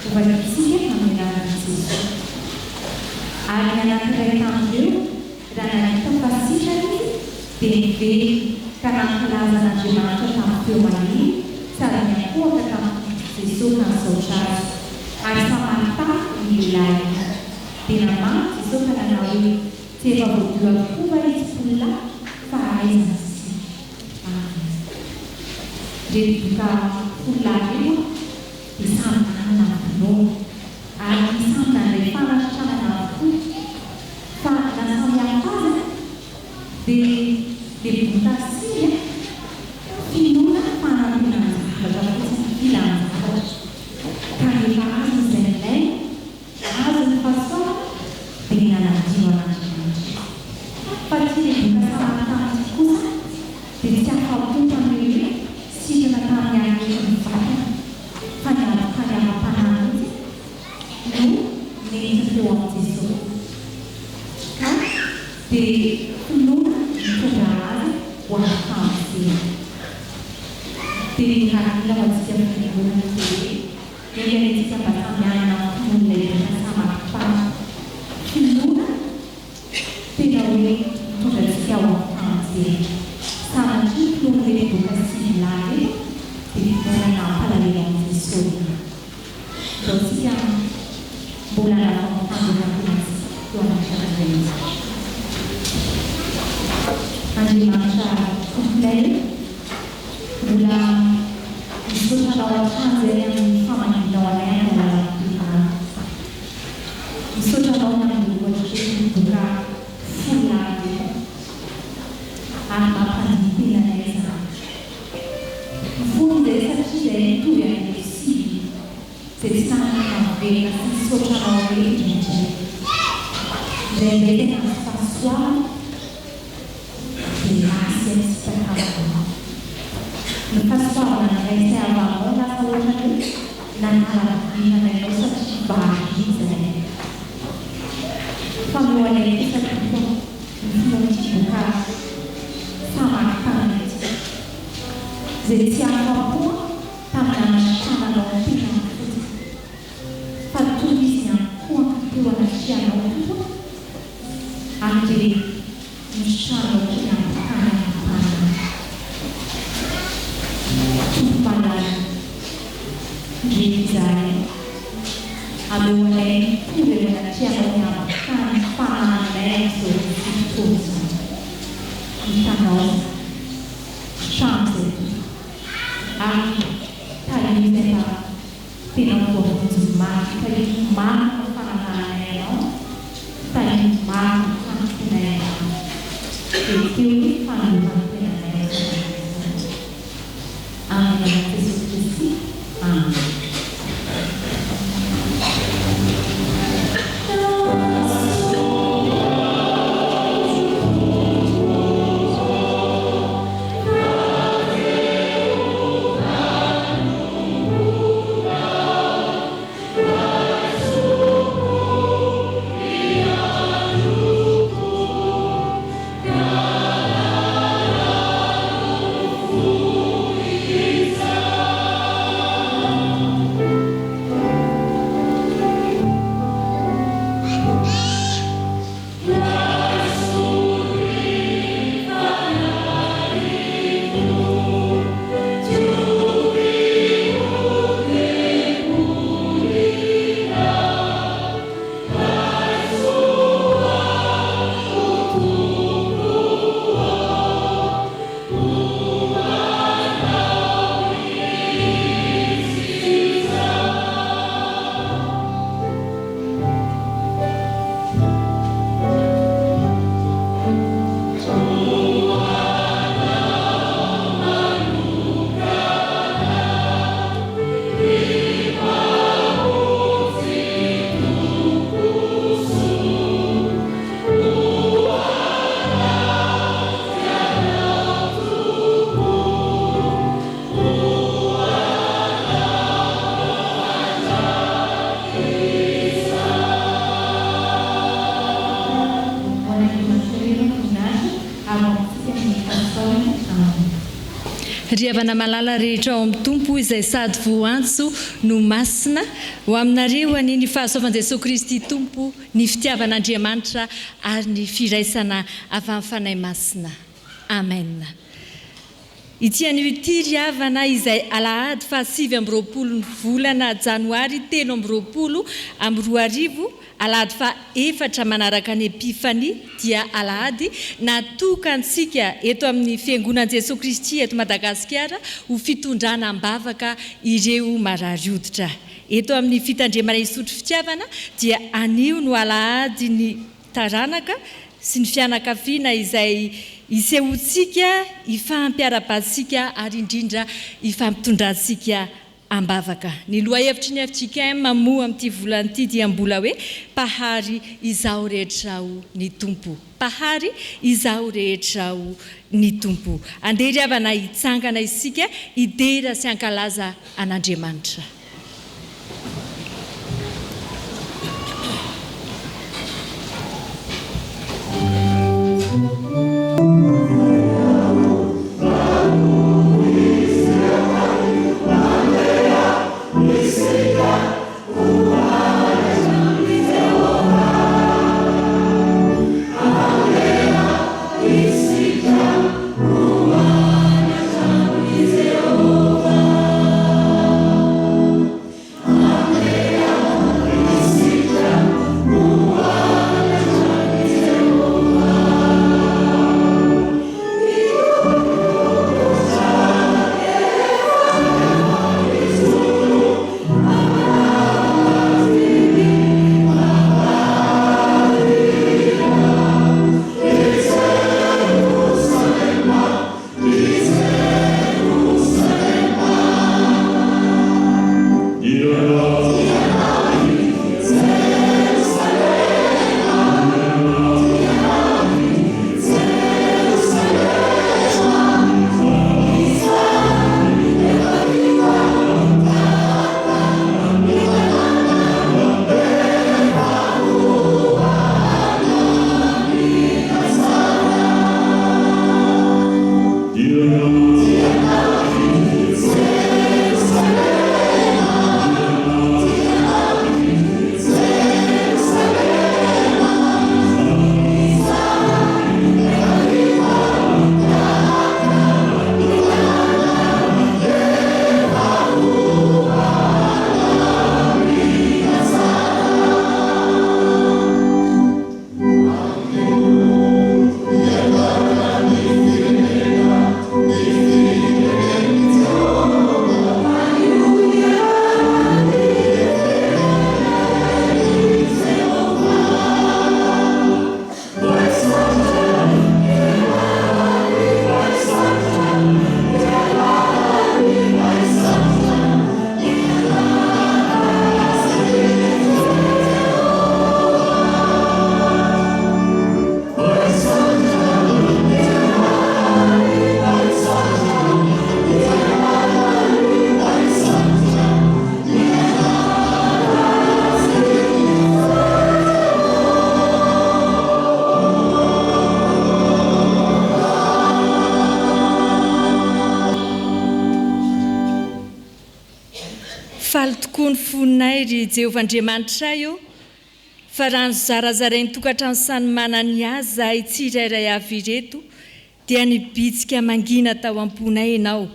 ovatsika amin'ny Jesoa. Ary anakiray tamin'ireo raha nahita fasitrany dia nively ka nankilazan'Andriamanitra tamin'ny Fjkm sady niakohaka tamin'ny Jesoa ka nisaotra azy. Ary samahita ny lehilahy dia namaky Jesoa ka nanao hoe tsy efa voadio avokoa izy polona fa aizana sy. Rehefa polona io dia samy nanana vonoana ary samy nandray fanasitranana avokoa fa nasamy hafa azy dia botasinya finoana fanampiana zavatra fotsiny filana zavatra ka rehefa azo izay ilay azo ny fahasoava dia nanadio an'Andriamanitra. Fa tsy rehefa samatany kosa dia tsy afa-po tamin'ireo sikana tamin'ny aretin'ny vatana fa niavaka ny avapanana izy no nentiny teo amin'ny Jesoa. Ka dia finoana mitondra azy ho amin'ny famosena. Dia niharila ho antsika finoana hoe miaintsika mba samy anana amin'ny finoana ilay samampana. Finoana tena hoe mitondra antsika ho amin'ny famosena. Sanatria finoana ilay boka sivilary dia finoana nampalahelo amin'ny Jesoa. Izao tsika mbola nanafanjona teo anatin'izay. Andriamanitra komplay mbola misaotranao hatrany izay amin'ny famaninao anay amin'ny Alahadin'ny. Misaotranao amin'ny ohatra ny boka folary ary mampandiny anay izany. Fony izay satria izay mitovy amin'ny sivy izay tsy tanana mavelona sy misaotranao hoe indrindra. Izay tena fahasoavana grazie spettacolo. Non passava una reserva una cosa la Alahadin'ny nella nostra città. Quando lei è stato non ci buca sama tanti. Se siamo a po' tamana shana pina. Fatto di sia qua più alla shana anche shana realizzare avevo lei pure una certa campana mezzo di cosa di Tanora chance anche tali sembra fino a un po' consumati tali umani Fanamarihana no tali umani Fanamarihana e più Fanamarihana anche Gesù Cristo. Amen. Riavana malala rehetra ao amin'ny tompo izay sady voantso no masina ho aminareo aniny fahasoavan'i Jesosy Kristy tompo ny fitiavan'Andriamanitra ary ny firaisana avy amin'ny fanahy masina. Amen. Ity an'ity riavana izay Alahady fa 7 ny volana Janoary 7 amin'ny 2024 Alahady fa 4 manaraka ny epifania dia Alahady natokantsika eto amin'ny fiangonan'i Jesosy Kristy eto Madagasikara ho fitondrana ambavaka ireo marary hoditra. Eto amin'ny fitandremana Isotry Fitiavana dia anio no Alahadin'ny Taranaka sy ny fianakaviana izay isehotsika ifampiara-batsika ary indrindra ifampitondratsika ambavaka. Ny lohahevitry ny Fjkm moa amin'ity volan'ity dia mbola hoe pahary izaho rehetra ho ny tompo. Pahary izaho rehetra ho ny tompo. Andeha riavana hitsangana isika idera sy ankalaza an'Andriamanitra. Faly tokoa ny foninay ry Jehovandriamanitra io, fa raha ny zarazarain'ny tokantrano samy manany azy zahay tsirairay avy ireto, dia nibitsika mangina tao am-ponay ianao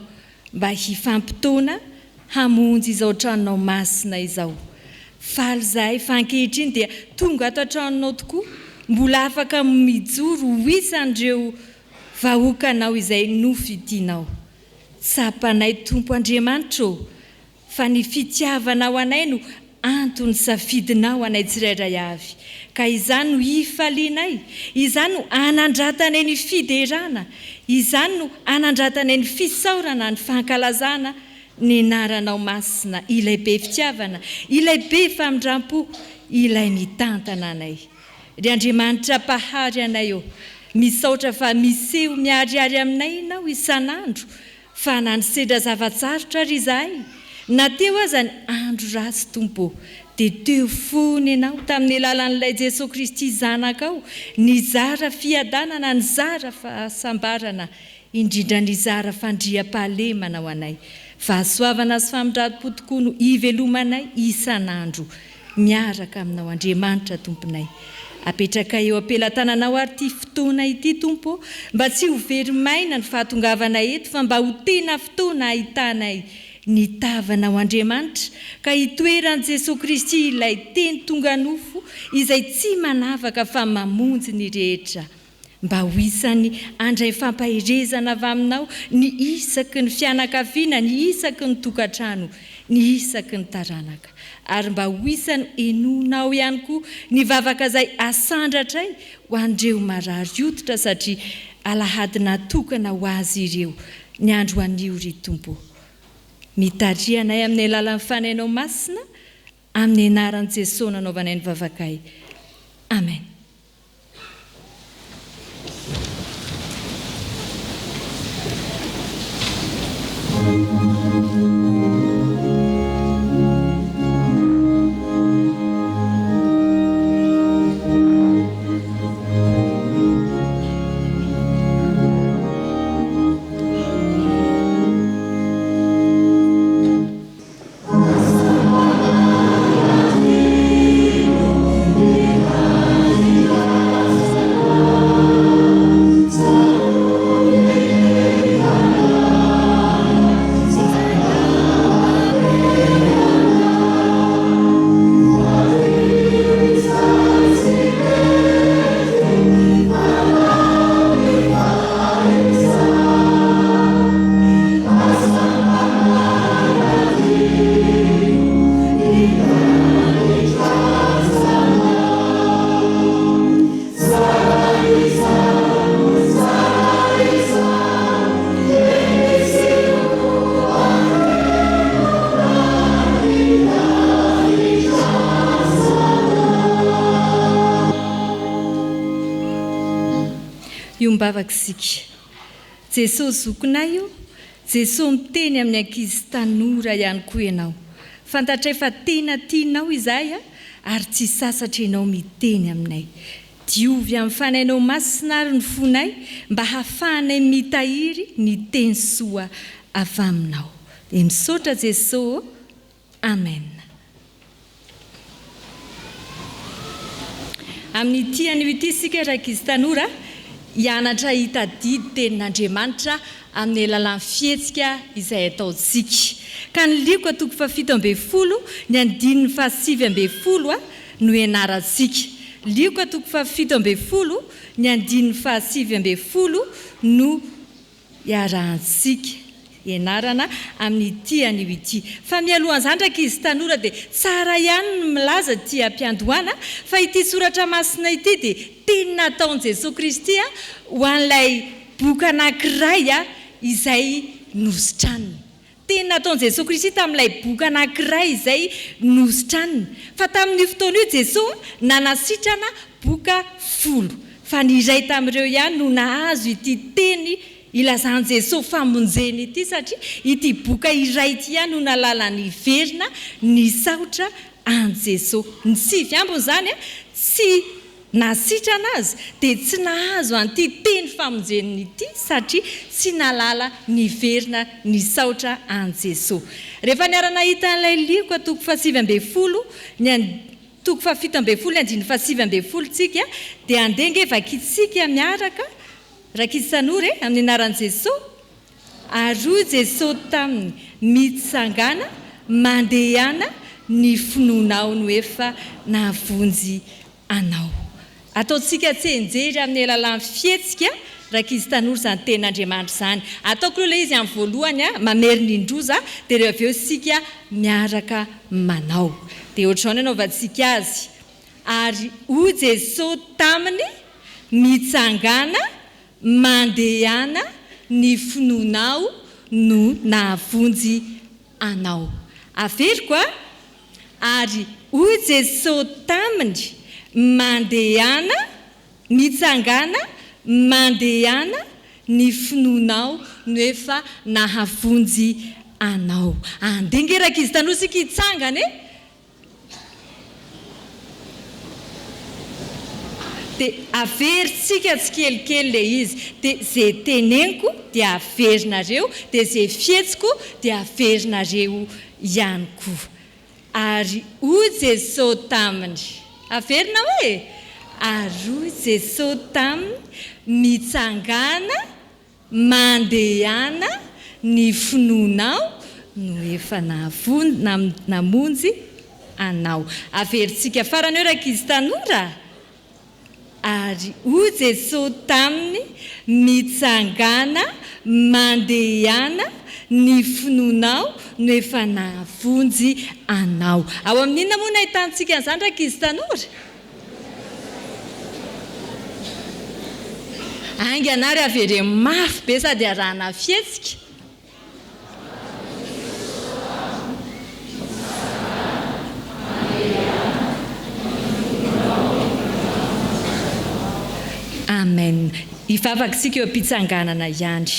mba hifampitona hamonjy izao tranonao masina izao. Faly zahay fa ankehitriny dia tonga ato an-tranonao tokoa, mbola afaka mijoro ho isan'ireo vahoakanao izay nofidianao. Tsapanay Tompo Andriamanitra, fa ny fitiavanao anay no antony safidinao anay tsirairay avy. Ka izany no hifalianay, izany no anandratanay ny fiderana, izany no anandratanay ny fisaorana ny fankalazana ny anaranao masina, ilay be fitiavana, ilay be famindrampo, ilay nitantana anay. Ry Andriamanitra pahary anay eo, misaotra fa miseho miariary aminay ianao isan'andro, fa nanisedra zavatsarotra ry izahay. Na teo aza ny andro ratsy tompo, dia teo fony ianao tamin'ny alalan'ilay Jesosy Kristy zanakao, ny zara fiadanana, ny zara fahasambarana, indrindra ny zara fandriam-pahalemana ho anay. Fahasoavana sy famindram-po tokoa no ivelomanay isan'andro miaraka aminao Andriamanitra tomponay. Apetraka eo ampelantananao ary ity fotoana ity Tompo, mba tsy ho verimaina ny fahatongavanay eto fa mba ho tena fotoana ahitanay ny tavanao Andriamanitra, ka hitoeran'i Jesosy Kristy ilay teny tonga nofo izay tsy manavaka fa mamonjy ny rehetra, mba ho isan'ny andray fampahirezana avy aminao ny isaky ny fianakaviana, ny isaky ny tokantrano, ny isaky ny taranaka, ary mba ho isan'ny enonao ihany koa ny vavaka izay asandratray ho andreo marary hoditra, satria alahady natokana ho azy ireo ny andro anio ry Tompo. Mitarianay amin'ny alalan'ny fanainao masina, amin'ny anaran'i Jesosy nanaovanay ny vavakay. Amen. Mbavakisika Jesosy zokonay io, Jesosy miteny amin'ny ankizy tanora ihany koa ianao. Fantatray fa tena tianao izahay ary tsy sasatra ianao miteny aminay. Diovy amin'ny fanainao masina ary ny fonay mba hahafahanay mitahiry ny teny soa avy aminao. Dia misaotra Jesosy. Amen. Amin'ity an'ity isika ankizy tanora hianatra hitadidy tenin'Andriamanitra amin'ny alalan'ny fihetsika izay ataontsika. Ka ny liko atoko fa 17 ny andininy fa 7 no ianarantsika. Liko atoko fa 17 ny andininy fa 7 no iarahantsika. Ianarana amin'ity anio ity. Fa mialohan'izany ankizy tanora dia tsara ihany ny milaza ity ampiandohana fa ity soratra masina ity dia teny nataon'i Jesosy Kristy ho an'ilay boky anankiray izay nositraniny. Teny nataon'i Jesosy Kristy tamin'ilay boky anankiray izay nositraniny. Fa tamin'io fotoana io Jesosy nanasitrana boka 10. Fa ny iray tamin'ireo ihany no nahazo ity teny ilazany Jesosy famonjeny ity, satria ity boka iray ity ihany no nalala ny verina ny saotra an Jesosy. Ny sivy ambiny izany tsy nasitrana azy dia tsy nahazo an'ity teny famonjeny ity, satria tsy nalala ny verina ny saotra an Jesosy. Rehefa niarana hita an'ilay liko atoko fa 17 ny toko fa 17 ny andiny fa 17 tsika dia andenga vakitsika miaraka rakizy tanora amin'ny anaran'i Jesosy. Aroy Jesosy taminy mitsangana mandehana ny finoanao no efa nahavonjy anao. Ataontsika tsenjery amin'ny alalan'ny fihetsika rakizy tanora izany tenin'Andriamanitra izany. Ataoko aloha ilay izy amin'ny voalohany mamerina indroza dia rehefa avy eo sika miaraka manao. Dia ohatr'izao anaovantsika azy. Ary hoy Jesosy taminy mitsangana mandehana ny finoanao no nahavonjy anao. Averiko ary hoy Jesosy taminy mandehana mitsangana mandehana ny finoanao no efa nahavonjy anao. Andenga rakizy tanora sika hitsangana dia averintsika tsikelikely le izy, dia zay teneniko dia averinareo, dia zay fietsiko dia averinareo ihany koa. Ary hoy Jesosy taminy, averina hoe ary hoy Jesosy taminy, mitsangana mandehana ny finoanao no efa namonjy anao. Averintsika farany eo ankizy tanora. Ary hoy Jesosy taminy, mitsangana mandehana ny finoanao no efa navonjy anao. Ao amin'inona moa no ahitantsika an'izany ankizy tanora? Anganary avere mafy be sady arahana fietsika. Amen. Ivavakisika eo am-pitsanganana ihany.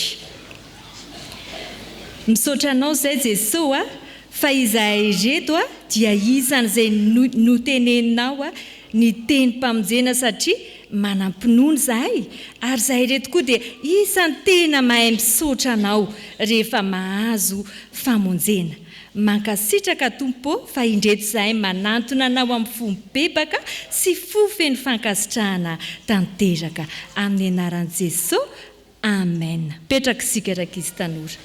Misaotra anao izay Jesosy fa izahay reto dia isan'izay noteneninao ny teny mpamonjena satria manampinono izahay, ary izahay reto koa dia isan'ny tena mahay misaotra anao rehefa mahazo famonjena. Mankasitraka Tompo fa indreto izahay manantona anao amin'ny fomba bebaka sy fofeny fankasitrahana tanteraka. Amin'ny anaran'i Jesosy, amen. Petraka isika ankizy tanora.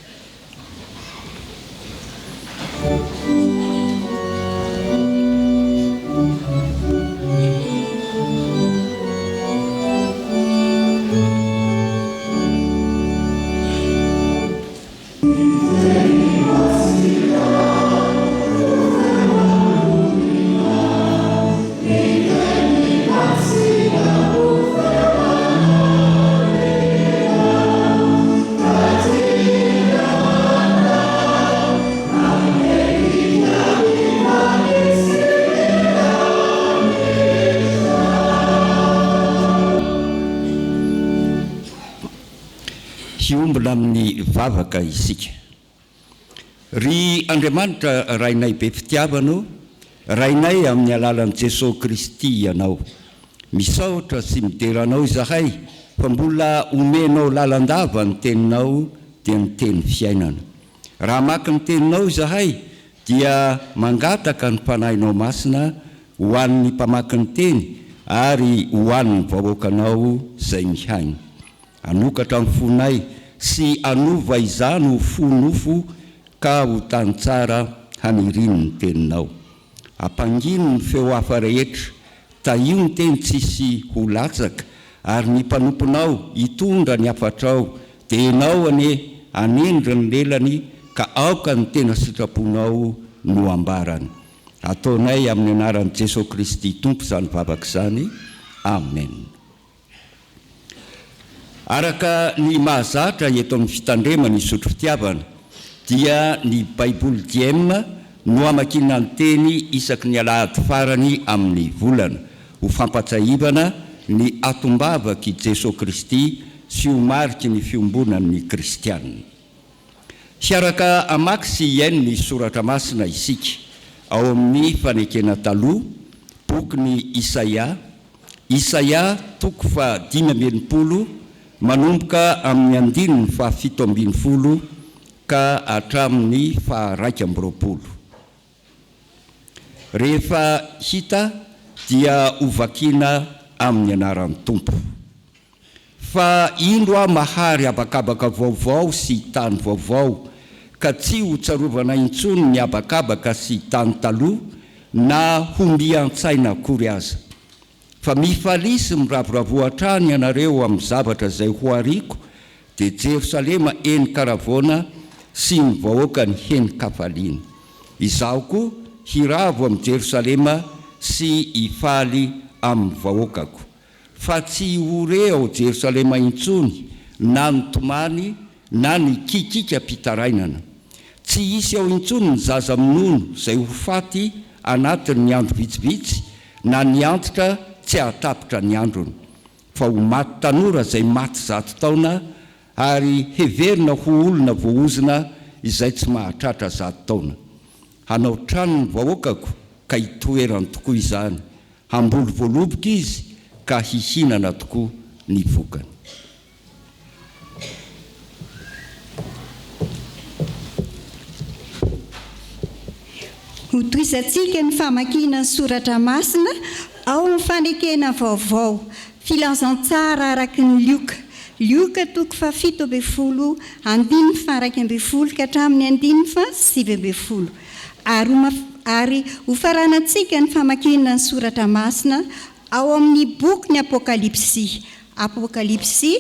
Hiombona amin'ny vavaka isika. Ry Andriamanitra rainay be fitiavano, rainay amin'ny alalan'i Jesosy Kristy ianao. Misaotra sy mideranao izahay fa mbola omenao lalandava ny teninao dia ny teny fiainana. Raha maka ny teninao izahay dia mangataka ny mpanahinao masina ho an'ny mpamaky ny teny ary ho an'ny vahoakanao izay mihaina. Anokatra ny fonay sy anova izany ho fonofo ka ho tany tsara haniriny ny teninao. Ampangino ny feo hafa rehetra, tahio ny teny tsisy ho latsaka, ary ny mpanomponao hitondra ny hafatrao, dia ianao anendra ny lelany ka aoka ny tena sitraponao no ambarany. Ataonay amin'ny anaran'i Jesosy Kristy Tompo izany vavaka izany. Amen. Araka ny mahazatra eto amin'ny fitandremana Isotry Fitiavana dia ny baiboly Fjkm no amakiana ny teny isaky ny Alahady farany amin'ny volana ho fampatsahivana ny atombavaky Jesosy Kristy sy ho mariky ny fiombonan'ny kristianina. Siaraka amaky sy iaino ny soratra masina isika ao amin'ny fanekena taloha bokyny Isaia toko fa 5 manomboka amin'ny andininy fa 7 ka hatramin'ny fa 20. Rehefa hita dia hovakiana amin'ny anaran'ny Tompo. Fa indro mahary abakabaka vaovao sy tany vaovao, ka tsy ho tsarovana intsony ny abakabaka sy tany taloha na hombian-tsaina akory aza. Fa mifalisy miravoravoan-trany ianareo amin'ny zavatra izay ho ariko, dia Jerosalema eny karavona sy ny vahoaka ny heny kafaliana. Izaho koa hiravo amin'ny Jerosalema sy hifaly amin'ny vahoakako. Fa tsy hore ao Jerosalema intsony na ny tomany na ny kikika mpitarainana. Tsy hisy ao intsony ny zaza minono izay ho faty anatin'ny andro vitsivitsy na ny antitra tsy hatapitra ny androny, fa ho maty tanora izay maty 100 taona ary heverina ho olona voaozina izay tsy mahatratra 100 taona. Hanao trano ny vahoakako ka hitoerany tokoa izany. Hambolo voaloboka izy ka hihinana tokoa ny vokany. Hotoisantsika ny famakiana ny soratra masina ao amin'ny fanekena vaovao filazantsara araky ny Lioka toko fa 7 andiny faraky 12 ka hatramin'ny andiny fa 7 ary ho faranantsika ny famakiana ny soratra masina ao amin'ny boky ny Apokalipsy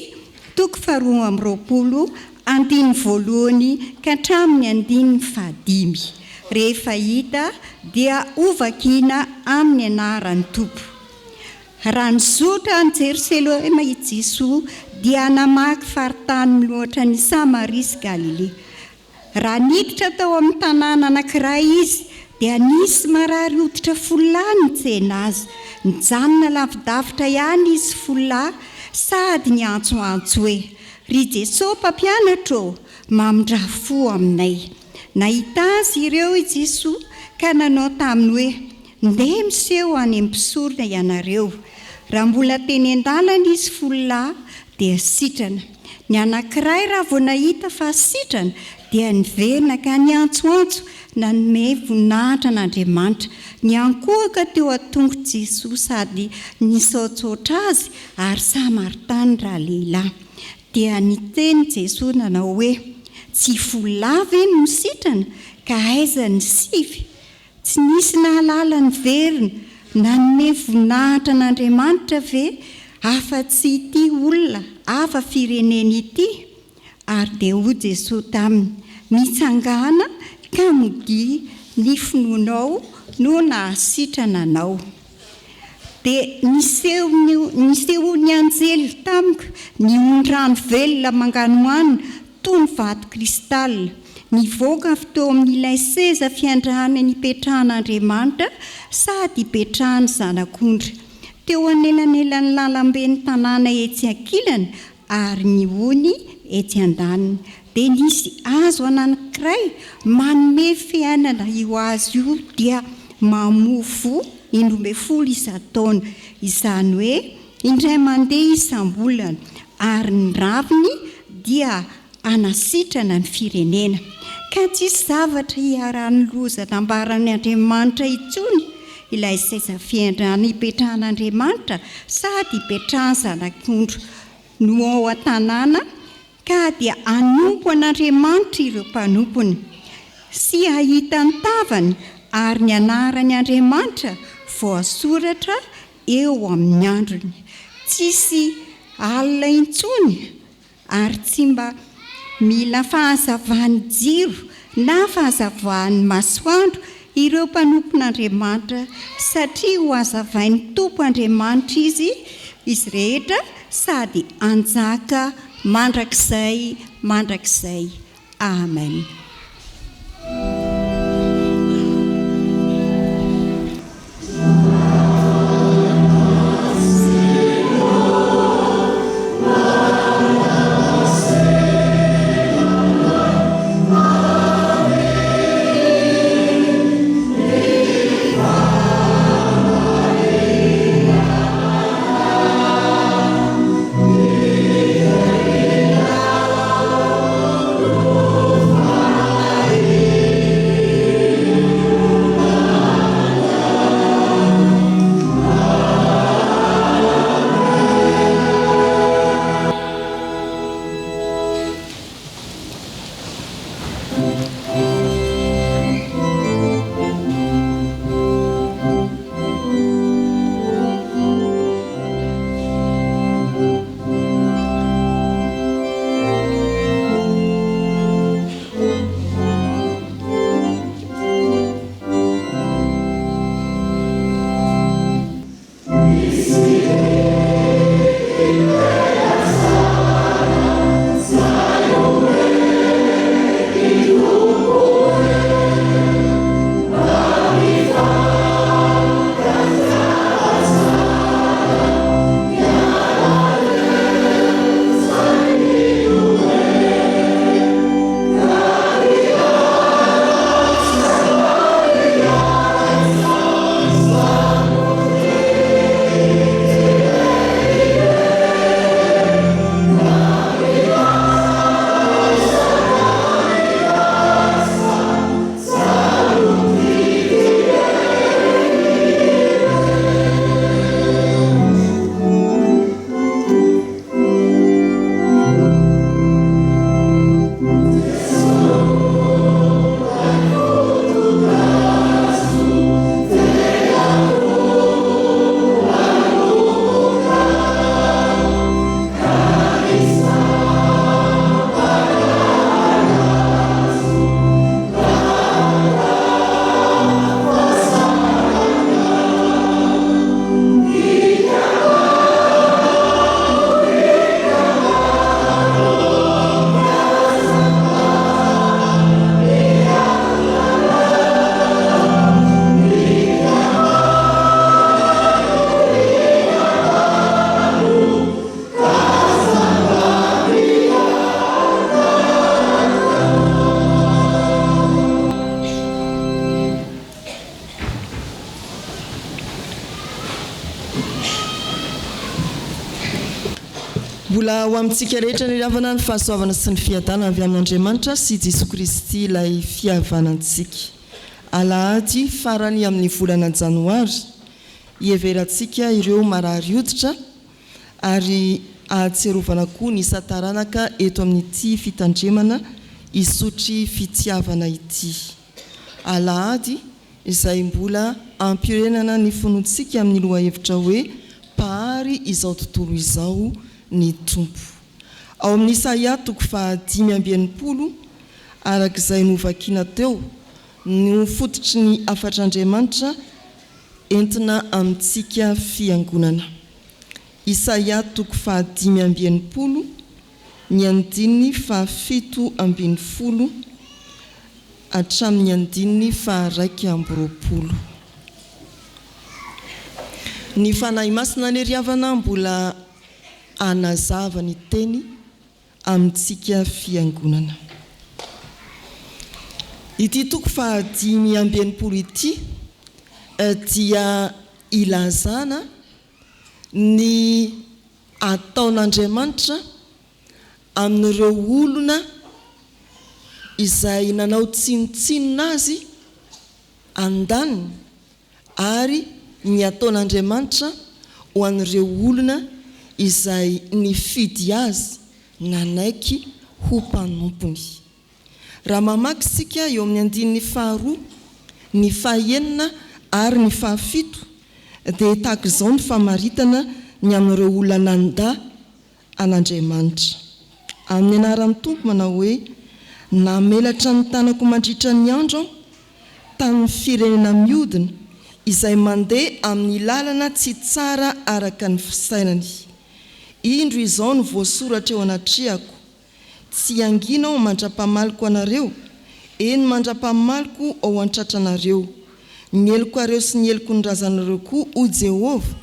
toko fa 12 andiny voalohany ka hatramin'ny andiny fa 5. Rehefa hita dia ovakina amin'ny anaran'ny Tompo. Raha nizotra ny Jerosalema i Jesosy dia namaky faritany miloatra ny Samaria sy Galilea. Raha niditra tao amin'ny tanàna anankiray izy dia nisy marary hoditra 10 nitsena azy. Nijanona lavidavitra ihany izy 10 sady niantsoantso hoe: "Ry Jesosy mpampianatra, mamindra-fo aminay." Nahita azy ireo i Jesosy ka nanao taminy hoe: "Ndeha miseho any amin'ny mpisorona ianareo." Raha mbola teny an-dalana izy 10 dia sitrana. Ny anankiray raha vao nahita fa sitrana dia niverina ka niantsoantso nanome voninahitra an'Andriamanitra. Niankohaka teo an-tongo Jesosy sady nisaotsaotra azy ary samaritany raha lehilahy. Dia niteny Jesosy nanao hoe: "Tsy 10 ve no sitrana ka aiza ny 9? Tsy nisy nahalala ny verina nanome voninahitra an'Andriamanitra ve afa-tsy ity olona hafa firenena ity?" Ary dia hoy Jesosy taminy: "Mitsangana ka modi ny finoanao no nahasitrana anao." Dia niseho ny anjely tamiko ny ondrano velona manganohano toy ny vato kristal. Nivoaka avy teo amin'ilay seza fiandrahana ny ipetrahan'Andriamanitra sady ipetrahany zanak'ondry. Teo anelanelan'ny lalambe ny tanàna etsy ankilany ary ny ony etsy andaniny. Dia nisy hazo anankiray manome fiainana io hazo io dia mamofo 12 isan-taona, izany hoe indray mandeha isam-bolana, ary ny raviny dia anasitrana ny firenena. Ka tsisy zavatra hiarahan'ny loza nambaran'ny Andriamanitra intsony ilay seza fiandrahana ipetrahan'Andriamanitra sady ipetrahany zanak'ondry no ao an-tanàna, ka dia anompo an'Andriamanitra ireo mpanompony sy ahita ny tavany, ary ny anaran'ny Andriamanitra voasoratra eo amin'ny androny. Tsisy alina intsony ary tsy mba mila fahazavahan'ny jiro na fahazavahan'ny masoandro ireo mpanompon'Andriamanitra, satria ho hazavain'ny Tompo Andriamanitra izy rehetra sady anjaka mandrakizay. Amen. Amen. Mbola ho amintsika rehetra ny ravana ny fahasoavana sy ny fiadana avy amin'Andriamanitra sy Jesosy Kristy ilay fihavanantsika. Alahady farany amin'ny volana Janoary hiheverantsika ireo marary hoditra ary ahatserovana koa ny Taranaka eto amin'ity fitandremana Isotry Fitiavana ity. Alahady izay mbola ampirenana ny fonontsika amin'ny lohahevitra hoe pahary izao tontolo izao ny tompo. Ao amin'ny Isaia 5:20 arak'izay novakiana teo no fototry ny afatr'Andriamanitra entina amintsika fiangonana. Isaia 5:20 ny andininy 7:20 hatramin'ny andininy 2:20. Ny fanahy masina ny riavana mbola anazava ny teny amintsika fiangonana. Ity 5:20 ity dia ilazana ny ataon'Andriamanitra amin'ireo olona izay nanao tsinotsinona azy andaniny ary ny ataon'Andriamanitra ho an'ireo olona izay nifidy azy nanaiky ho mpanompony. Raha mamaky sika eo amin'ny andininy 2, ny 9 ary ny 7 dia tahaka izao ny famaritana ny amin'ireo olona nanda an'Andriamanitra. Amin'ny anaran'ny Tompo manao hoe namelatra ny tanako mandritra ny andro tamin'ny firenena miodina izay mandeha amin'ny lalana tsy tsara araka ny fisainany. Indro izao no voasoratra eo anatriako, tsy anginao mandra-pamaliko anareo, eny mandra-pamaliko ao an-tratranareo. Ny eloko areo sy ny eloko ny razanareo koa o Jehovah,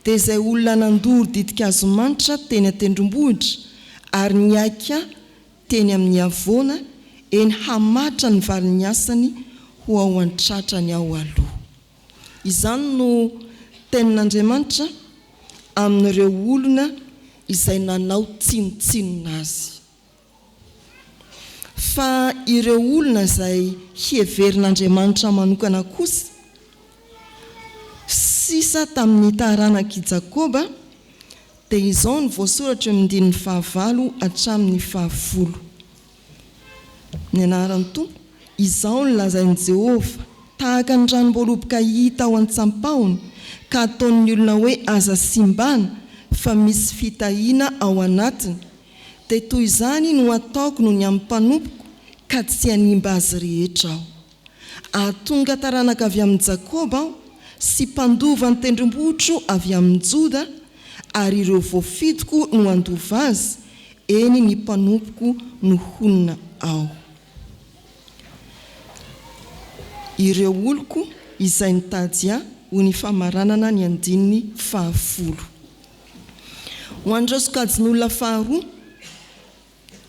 dia izay olona nandoro ditika azomanitra teny an-tendrombohitra, ary ny aika teny amin'ny avoana, eny hamatra ny valin'ny asany ho ao an-tratrany ao aloha. Izany no tenin'Andriamanitra amin'ireo olona izay nanao tsinotsinona azy. Fa ireo olona izay hieverin'Andriamanitra manokana kosa, sisa tamin'ny taranak'i Jakoba, dia izao ny voasoratra eo amin'ny 9 hatramin'ny 10. Ny anaran'ny Tompo, izao ny lazain'i Jehovah, tahaka ny ranom-boaloboka hita ao an-tsampahony, ka ataon'ny olona hoe aza simbana, fa misy fitahiana ao anatiny. Dia toy izany no ataoko no ny amin'ny mpanompoko, ka tsy hanimba azy rehetra aho. Ahatonga taranaka avy amin'ny Jakoba aho, sy mpandova ny tendrombohitro avy amin'ny Joda, ary ireo voafidiko no andova azy, eny ny mpanompoko no honina ao. Ireo oloko izay nitady ahy ho ny famaranana ny andininy 10. Ho an'ireo sokajiny olona 2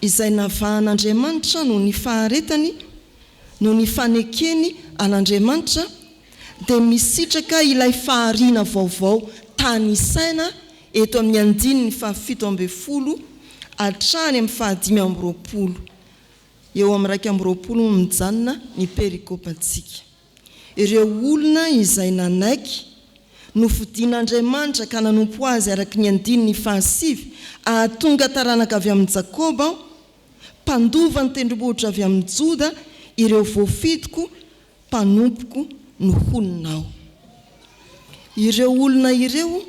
izay navahan'Andriamanitra no ny faharetany, no ny fanekeny an'Andriamanitra, dia misitraka ilay fahariana vaovao tany isaina eto amin'ny andininy 17 hatrany amin'ny 15. Eo amin'ny 20 mijanona ny perikopantsika. Ireo olona izay nanaiky nofidin'Andriamanitra ka nanompo azy araka ny andininy 7, ahatonga taranaka avy amin'ny Jakoba, mpandova ny tendrombohitra avy amin'ny Joda, ireo voafidiko mpanompoko no honinao. Ireo olona ireo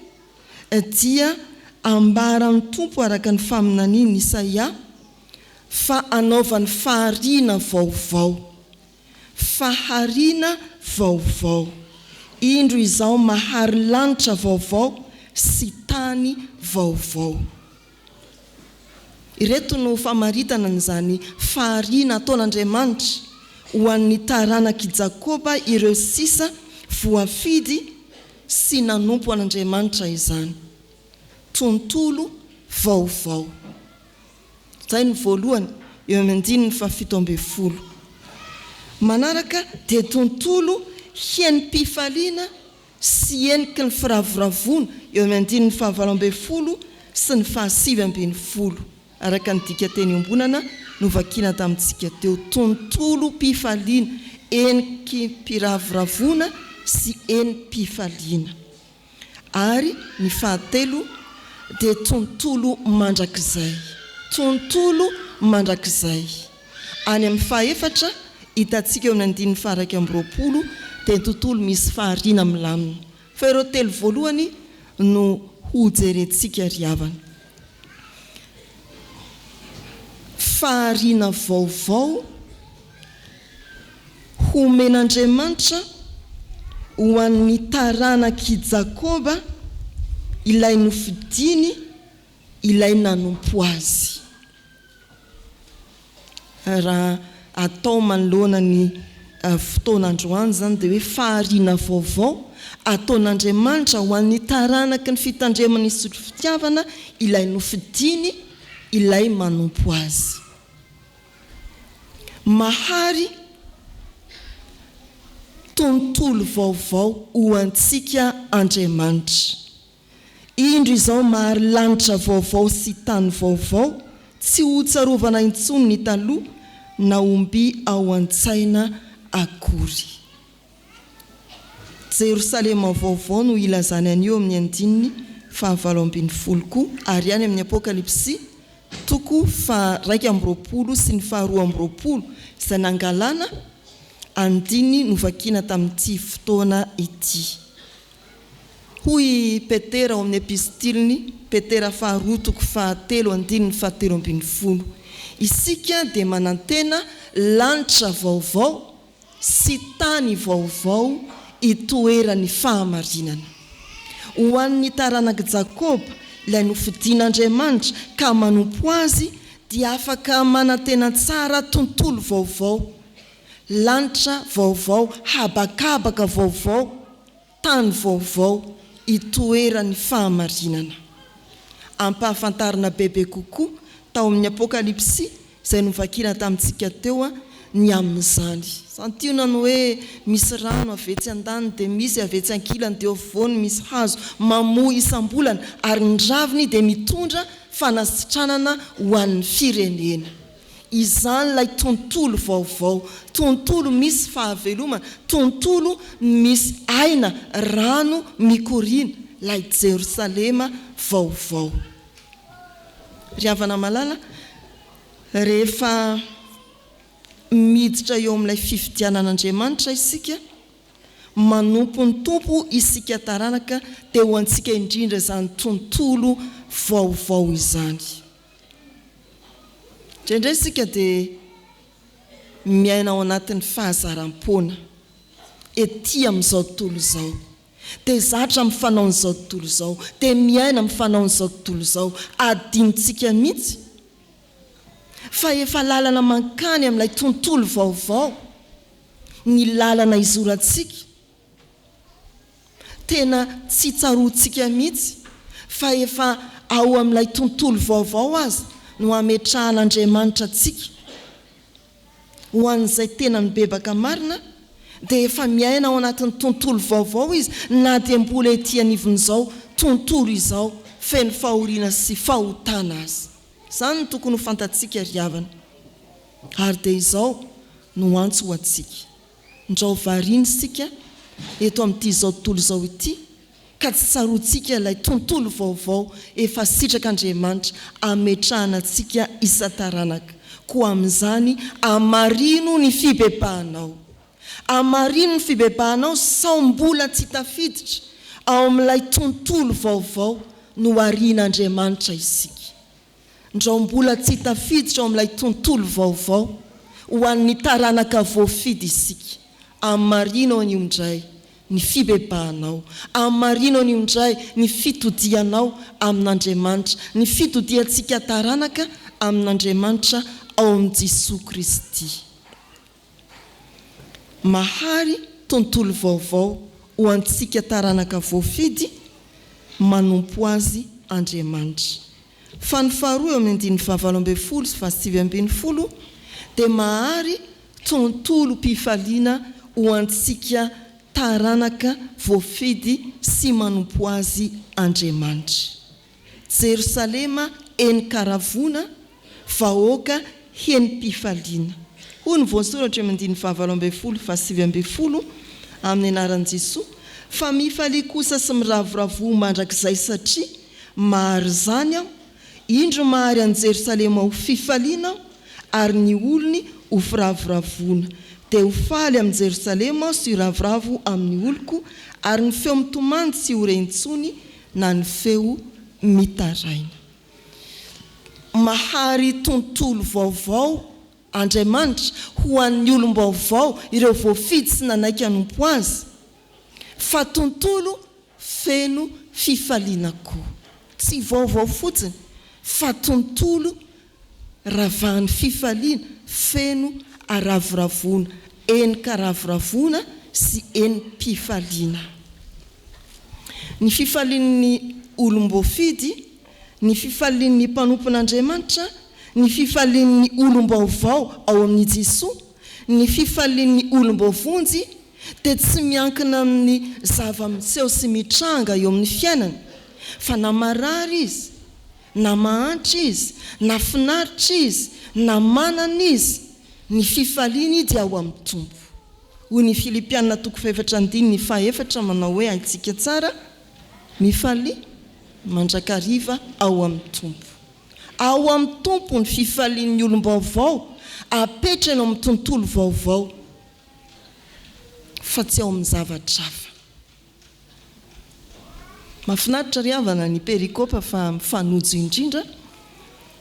dia ambaran'ny Tompo araka ny faminaniany Isaia, fa anaovany fahariana vaovao, fahariana vaovao. Indro izao mahary lanitra vaovao sy tany vaovao. Ireto no famaritana n'izany fahariana ataon'Andriamanitra ho an'ny taranak'i Jakoba, ireo sisa voafidy sy nanompo an'Andriamanitra izany. Tontolo vaovao. Zay ny voalohany eo amin'ny andininy 17. Manaraka dia tontolo hianim-pifaliana sy eniky ny firavoravona eo amin'ny andininy 18 sy ny fahasivy-ambin'ny-folo araka ny dika teny ombonana no vakiana tamintsika teo. Tontolo-pifaliana, eniky mpiraviravona sy enim-pifaliana. Ary ny fahatelo dia tontolo mandrakizay. Tontolo mandrakizay. Any amin'ny fahaefatra hitantsika eo amin'ny andininy faraka amby-roapolo dia tontolo misy fahariana milamina. Fa ireo telo voalohany no hojerentsika riavana. Fahariana vaovao homen'Andriamanitra ho an'ny taranak'i Jakoba ilay nofidiny, ilay nanompo azy. Raha atao manoloana ny fotoana androany zany dia hoe fahariana vaovao ataon'Andriamanitra ho an'ny taranaka ny fitandremana isotry fitiavana ilay nofidiny, ilay manompo azy. Mahary tontolo vaovao ho antsika Andriamanitra. Indro izao mahary lanitra vaovao sy tany vaovao, tsy ho tsarovana intsony ny taloha na omby ao an-tsaina akory. Jerosalema vaovao no ilazany anio amin'ny andininy fahavalo ambin'ny folo koa, ary any amin'ny Apokalipsy toko raika amby-roapolo sy ny faharoa amby-roapolo izay nangalana andiny novakiana tamin'ity fotoana ity. Hoy Petera ao amin'ny epistiliny, Petera faharoa toko fahatelo andininy fahatelo ambin'ny folo. Isika dia manantena lanitra vaovao sy tany vaovao itoeran'ny fahamarinana. Ho an'ny taranak'i Jakoba ilay nofidin'Andriamanitra ka manompo azy dia afaka manantena tsara tontolo vaovao, lanitra vaovao, habakabaka vaovao, tany vaovao itoeran'ny fahamarinana. Ampahafantarina bebe kokoa tao amin'ny Apokalipsy izay novakiana tamintsika teo ny amin'izany. Santionana hoe misy rano avetsy an-daniny dia misy avetsy ankilany dia voany misy hazo mamoa isam-bolana ary ny raviny dia mitondra fanasitranana ho an'ny firenena. Izany lay tontolo vaovao, tontolo misy fahavelomana, tontolo misy aina, rano mikoriana, lay Jerosalema vaovao. Riavana malala, rehefa miditra eo amin'ilay fifidianan'Andriamanitra isika, manompo ny tompo isika taranaka dia ho antsika indrindra izany tontolo vaovao izany. Indray isika dia miaina ao anatin'ny fahazaram-poana ety amin'izao tontolo izao, dia zatra mifanao n'izao tontolo izao, dia miaina mifanao n'izao tontolo izao, adinitsika mihitsy fa efa lalana mankany amin'ilay tontolo vaovao, ny lalana izorantsika. Tena tsy tsaroantsika mihitsy fa efa ao amin'ilay tontolo vaovao azy no ametrahan'Andriamanitra antsika. Ho an'izay tena mibebaka marina dia efa miaina ao anatin'ny tontolo vaovao izy, na dia mbola ety anivon'izao tontolo izao feno fahoriana sy fahotana azy. Izany no tokony ho fantatsika riavana. Ary dia izao no antso ho antsika. Ndrao variana isika eto amin'ity izao tontolo izao ity, ka tsy tsaroantsika ilay tontolo vaovao efa sitrak'Andriamanitra ametrahana antsika isa-taranaka. Koa amin'izany amarino ny fibebahanao. Amarino ny fibebahanao sao mbola tsy tafiditra ao amin'ilay tontolo vaovao no arian'Andriamanitra isika. Ndrao mbola tsy tafiditra ao amin'ilay tontolo vaovao ho an'ny taranaka voafidy isika. Amarino anio indray ny fibebahanao, amarino anio indray ny fitodianao amin'Andriamanitra, ny fitodiantsika taranaka amin'Andriamanitra ao amin'i Jesosy Kristy. Mahary tontolo vaovao ho antsika taranaka voafidy, manompo azy Andriamanitra. Fa ny faharoa eo amin'ny andininy fahavalo ambin'ny folo sy fahasivy ambin'ny folo dia mahary tontolo-pifaliana ho antsika taranaka voafidy sy manompo azy Andriamanitra. Jerosalema eny karavona vahoaka heny-pifaliana. Hoy ny voasoratra eo amin'ny 7:20 amin'ny anaran'i Jesoa. Fa mifalia kosa sy miravoravo mandrakizay satria mahary zany aho, indro mahary an'i Jerosalema ho fifaliana aho, ary ny olony ho firavoravona. Dia ho faly amin'ny Jerosalema sy ravoravo amin'ny oloko, ary ny feo mitomany tsy ho rentsony na ny feo mitaraina. Mahary tontolo vaovao Andriamanitra ho an'ny olom-baovao ireo voafidy sy nanaiky hanompo azy, fa tontolo feno fifaliana koa. Tsy vaovao fotsiny, fa tontolo ravahan'ny fifaliana, feno aravoravona, eny karavoravona sy eny pifaliana. Ny fifalian'ny olom-boafidy, ny fifalian'ny mpanompon'Andriamanitra, ny fifalian'ny olom-baovao ao amin'ny Jesoa, ny fifalian'ny olom-bavonjy dia tsy miankina amin'ny zava-miseho sy mitranga eo amin'ny fiainana, fa na marary izy, na mahantra izy, na finaritra izy, na manana izy, ny fifaliany dia ao amin'ny tompo. Hoy ny Filipianina 4:4 manao hoe aintsika tsara, mifalia mandrakariva ao amin'ny tompo. Ao amin'ny tompo ny fifalian'ny olom-baovao, apetrana amin'ny tontolo vaovao, fa tsy ao amin'ny zavatra hafa. Mahafinaritra ry havana ny perikôpa fa mifanojo indrindra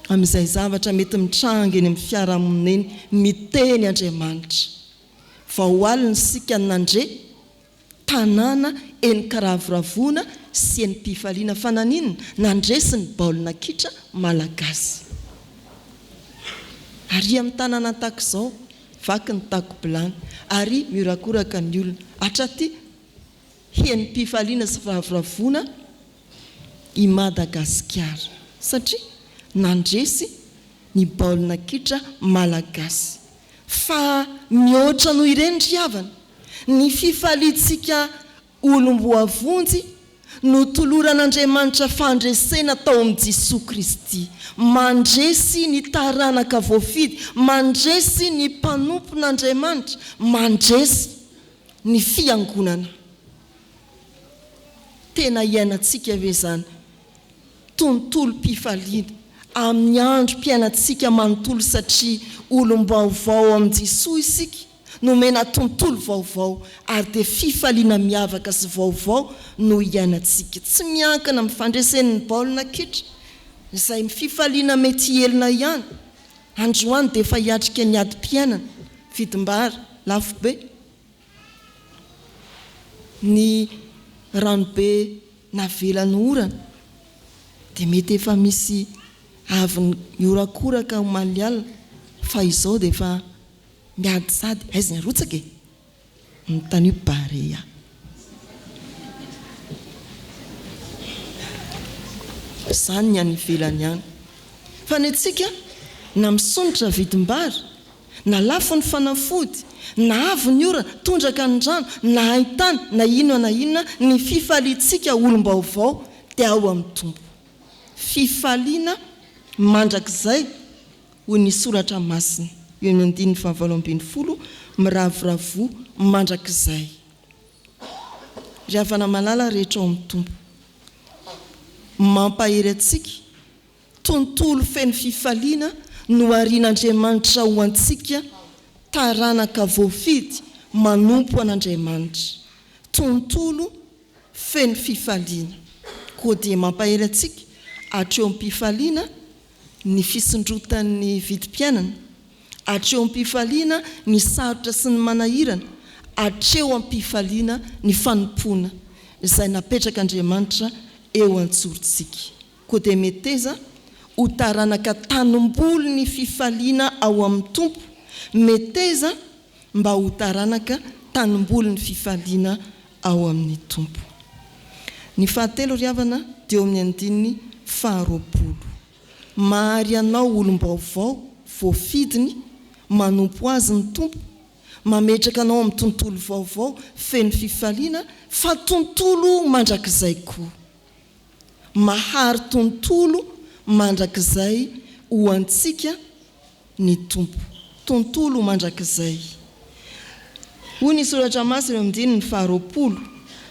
amin'izay zavatra mety mitranga eny amin'ny fiarahamonina eny, miteny Andriamanitra. Fa ho alina sika nandre tanàna eny karavoravona sy eny pifaliana, fa naninona nandresy ny baolina kitra malagasy. Ary amin'ny tanàna tahaka izao, vaky ny tako bilany, ary miorakoraka ny olona. Hatraty heny pifaliana sy firavoravona i Madagasikara, satria nandresy ny baolina kitra malagasy. Fa mihoatra noho ireny ry havana, ny fifaliantsika olom-boavonjy no toloran'Andriamanitra fandresena tao amin'ny Jesosy Kristy, mandresy ny taranaka voafidy, mandresy ny mpanompon'Andriamanitra, mandresy ny fiangonana. Tena iainantsika ve zany tontolo pifaliana amin'ny andro mpiainantsika manontolo, satria olom-baovao amin'ny Jesosy isika, nomena tontolo vaovao, ary dia fifaliana miavaka sy vaovao no iainantsika. Tsy miankina amin'ny fandresen'ny baolina kitra, izay fifaliana mety elina ihany. Androany dia efa hiatrika ny adi-piainana, fidim-bary lafo be, ny ranobe navelany orana, dia mety efa misy avy miorakoraka omaly alina, fa izao dia efa miady sady aiza ny arotsaka e, ny tany barea. Izany ny any ivelany ihany. Fa ny antsika na misonitra vidim-bary, na lafo ny fanafody, na avy ny orana, tondraka ny rano, na haintany, na inona, ny fifaliantsika olom-baovao dia ao amin'ny tompo. Fifaliana mandrakizay, hoy ny soratra masina eo amin'ny 5:20, miravoravo mandrakizay. Ry havana malala rehetra ao amin'ny tompo, mampahery antsika tontolo feno fifaliana no arian'Andriamanitra ho antsika taranaka voafidy manompo an'Andriamanitra. Tontolo feno fifaliana, koa dia mampahery antsika hatreo amin'ny pifaliana ny fisondrotan'ny vidim-piainana, hatreo amin'ny pifaliana ny sarotra sy ny manahirana, hatreo amin'ny pifaliana ny fanompoana izay napetraka Andriamanitra eo antsorintsika. Koa dia meteza ho taranaka tanombolo ny fifaliana ao amin'ny tompo, meteza mba ho taranaka tanombolo ny fifaliana ao amin'ny tompo. Ny fahatelo ry havana dia eo amin'ny 5:20, mahary anao olom-baovao voafidiny, manompo azy ny tompo, mametraka anao amin'ny tontolo vaovao feno fifaliana, fa tontolo mandrakizay koa. mahary tontolo mandrakizay ho antsika ny tompo. Tontolo mandrakizay. Hoy ny soratra masina eo amin'ny 20,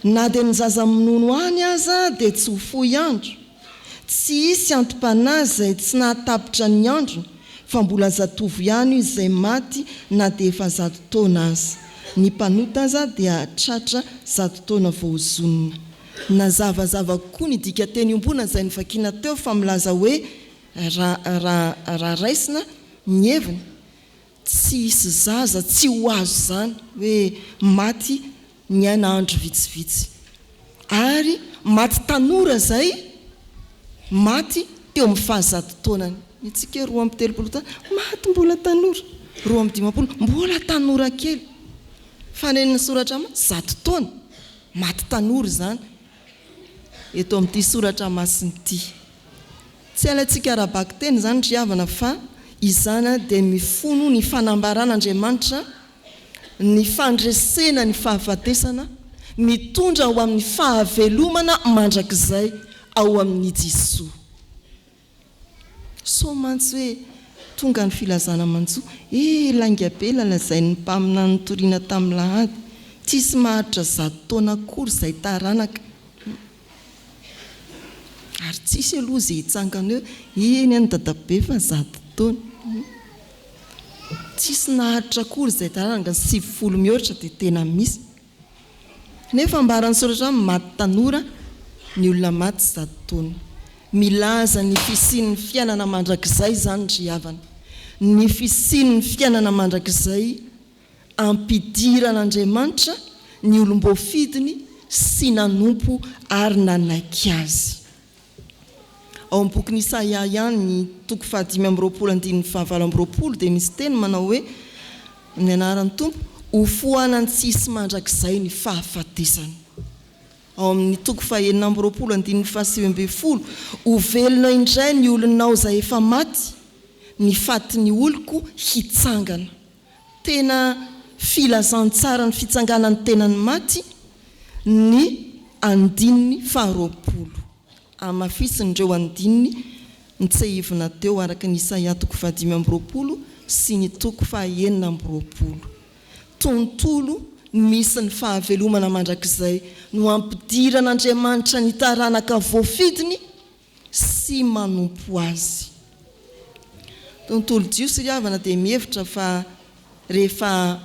na dia ny zaza minono any aza dia tsy ho fohy andro. Tsy isy antom-panahy izay tsy nahatapitra ny andro, fa mbola zatovo ihany izay maty na dia efa 100 taona aza. Ny mpanota aza dia tratra 100 taona vao zonona. Na zavazava koa ny dika teny ombona izay nivakiana teo fa milaza hoe raha raisina ny heviny. Tsy isy zaza tsy ho azo zany hoe maty ny aina andro vitsivitsy. Ary maty tanora zay maty teo amin'ny 100 taonany. Itsika 2 taona maty mbola tanora, 2 mbola tanora kely. Fanen'ny soratra 100 taona maty tanora zany. Eto amin'ity soratra masiny ity. Tsy alatsika arabaky teny zany riavana fa izana dia mifono ny fanambaran'Andriamanitra, ny fandresena ny fahafatesana, mitondra ao amin'ny fahavelomana mandrakizay ao amin'ny Jesosy. So mantsy hoe tonga ny filazana manjo, lainga be lalazain'ny mpamina ny toriana tamin'ny Alahady, tsisy maharitra 100 taona akory izay taranaka. Ary tsisy aloha izay hitsangana eo, eny any dadabe fa 100 taona. Tsisy naharitra akory izay taranaka 70 mihoatra dia tena misy. Nefa ambaran'ny soratra maty tanora ny olona maty 100 taona. Milaza ny fisian'ny fiainana mandrakizay zany ry havana. Ny fisian'ny fiainana mandrakizay ampidiran'Andriamanitra ny olom-bofidiny sy nanompo ary nanaiky azy. Ao amin'ny boky Isaia ihany ny 5:20 dia misy teny manao hoe ny anaran'ny Tompo ho foanany tsisy mandrakizay ny fahafatesany. Ao amin'ny 5:20 ho velona indray ny olonao izay efa maty, ny fatin'ny oloko hitsangana. Tena filazantsara ny fitsanganan'ny tenany maty ny andininy 20. Amafisiny ireo andininy nitsehivina teo araka ny Isaia 5:20 sy ny 5:20. Tontolo misy ny fahavelomana mandrakizay no ampidiran'Andriamanitra ny taranaka voafidiny sy manompo azy. Tontolo jiosy ry havana dia mihevitra fa rehefa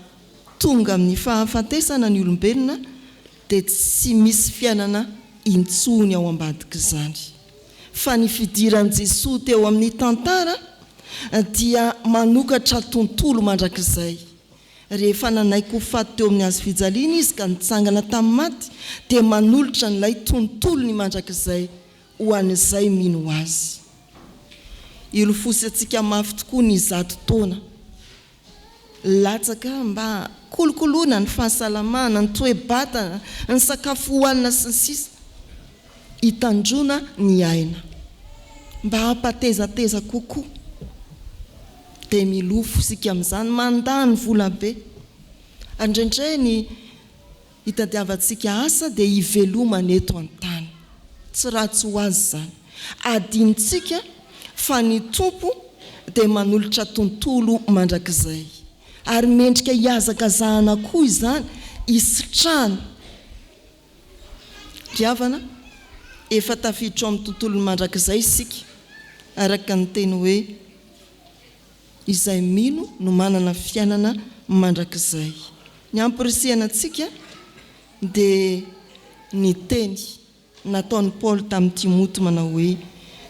tonga amin'ny fahafatesana ny olombelona dia tsy misy fiainana intsony ao ambadika izany. Fa ny fidiran'i Jesosy teo amin'ny tantara dia manokatra tontolo mandrakizay. Rehefa nanaiky ho faty teo amin'ny hazo fijaliana izy ka nitsangana tamin'ny maty dia manolotra n'ilay tontolo ny mandrakizay ho an'izay mino azy. Ilofosy antsika mafy tokoa ny 100 taona. Latsaka mba kolokoloana ny fahasalamana, ny toe-batana, ny sakafo hohanina sy ny sisa. Hitandrona ny aina mba hampatezateza kokoa. Dia milofo isika amin'izany mandany vola be. Andrendray ny hitadiavantsika asa dia hivelomana eto an-tany. Tsy ratsy ho azy zany. Adinitsika fa ny Tompo dia manolotra tontolo mandrakizay. Ary mendrika hiazakazahana koa izany, isitrahana. Riavana, efa tafiditra amin'ny tontolo mandrakizay isika, araka ny teny hoe izay mino no manana fiainana mandrakizay. Ny ampirisihana antsika dia ny teny nataon'ny Paoly tamin'ny Timoty manao hoe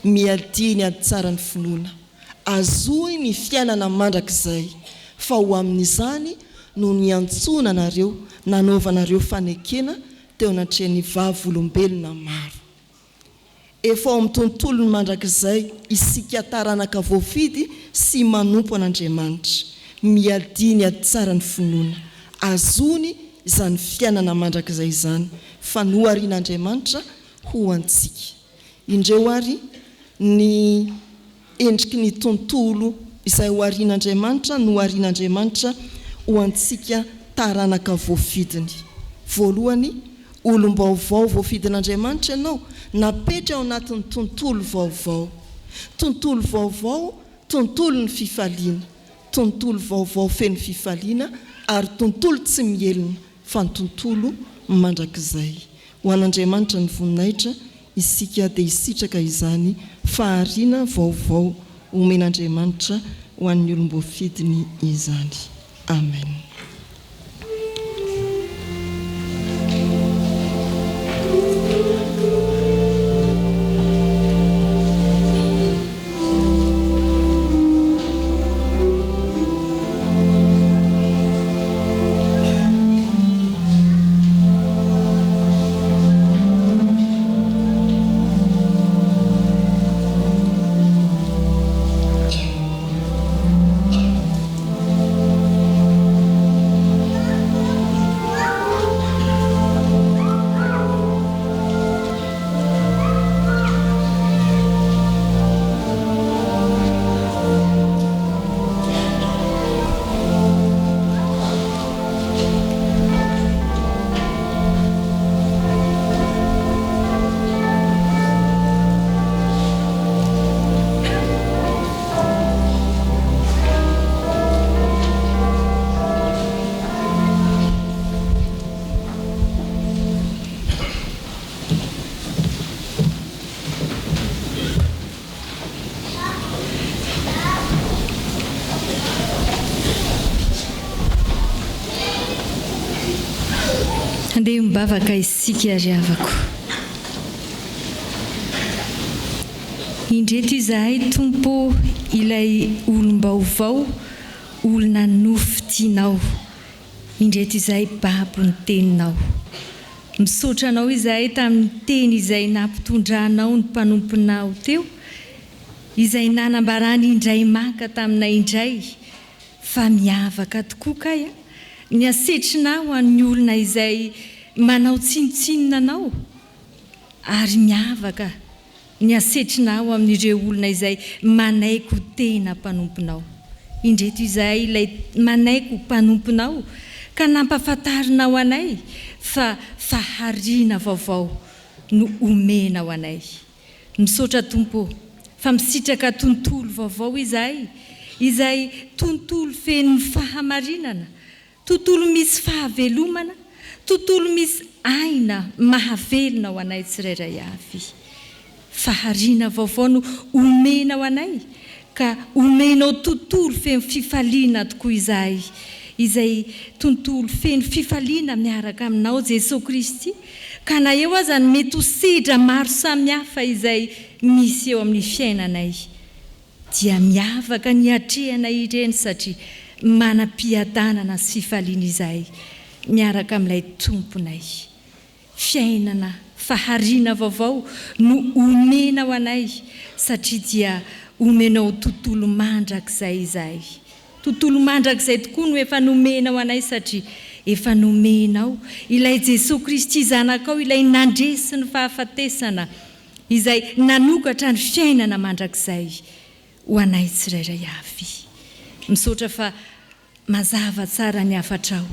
miadia ny ady tsara ny finoana, azohy ny fiainana mandrakizay, fa ho amin'izany no niantsona anareo, nanaovanareo fanekena teo anatrehany vavolombelona maro. Efa ao amin'ny tontolo ny mandrakizay isika taranaka voafidy sy manompo an'Andriamanitra, miadia ny ady tsara ny finoana, azony izany fiainana mandrakizay izany, fa noharian'Andriamanitra ho antsika. Indreo ary ny endriky ny tontolo izay ho arian'Andriamanitra no arian'Andriamanitra ho antsika taranaka voafidiny. Voalohany olom-baovao voafidin'Andriamanitra ianao, napetra ao anatin'ny tontolo vaovao. Tontolo vaovao, tontolo ny fifaliana. Tontolo vaovao feno fifaliana ary tontolo tsy mielina fa ny tontolo mandrakizay. Ho an'Andriamanitra ny voninahitra, isika dia isitraka izany fahariana vaovao omen'Andriamanitra ho an'ny olom-boafidiny izany. Amen. Andeha mibavaka isika ry havako. Indreto izahay Tompo ilay olom-baovao, olona nofy tianao. Indreto izahay babo ny teninao. Misaotra anao izahay tamin'ny teny izay nampitondranao ny mpanomponao teo, izay nanambarany indray maka taminay indray, fa miavaka tokoa kay ny asetrinao amin'ny olona izay manao tsinotsinona anao, ary miavaka ny asetrinao amin'ireo olona izay manaiko tena mpanomponao. Indreto izahay ilay manaiko mpanomponao ka nampafantarinao anay fa fahariana vaovao no omenao anay. Misaotra Tompo fa misitraka tontolo vaovao izahay, izay tontolo feno fahamarinana, tontolo misy fahavelomana, tontolo misy aina mahavelona ao anay tsirairay avy. Fahariana vaovao no omenao anay, ka omenao tontolo feno fifaliana tokoa izahay, izay tontolo feno fifaliana miaraka aminao Jesosy Kristy, ka na eo aza ny mety ho sedra maro samihafa izay misy eo amin'ny fiainanay, dia miavaka ny hatrehanay ireny satria manam-piadanana sy fifaliana izahay miaraka amin'ilay tomponay. Fiainana fahariana vaovao no omenao anay satria dia omenao tontolo mandrakizay izahay. Tontolo mandrakizay tokoa no efa nomenao anay satria efa nomenao ilay Jesosy Kristy zanakao, ilay nandresy ny fahafatesana, izay nanokatra ny fiainana mandrakizay ho anay tsirairay avy. Misaotra fa mazava tsara ny afatrao,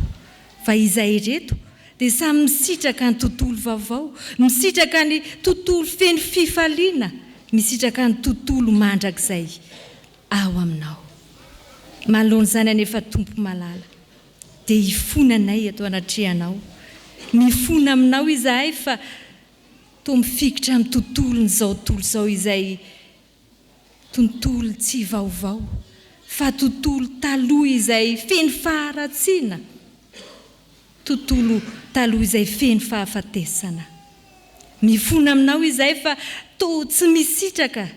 fa izahay reto dia samy misitraka ny tontolo vaovao, misitraka ny tontolo feno fifaliana, misitraka ny tontolo mandrakizay ao aminao. Manoloana izany anefa Tompo malala, dia hifonanay ato anatrehanao, mifona aminao izahay fa toa mifikitra amin'ny tontolo n'izao tontolo izao izay tontolo tsy vaovao, fa tontolo taloha izay feno faharatsiana, tontolo taloha izay feno fahafatesana. Mifona aminao izahay fa toa tsy misitraka,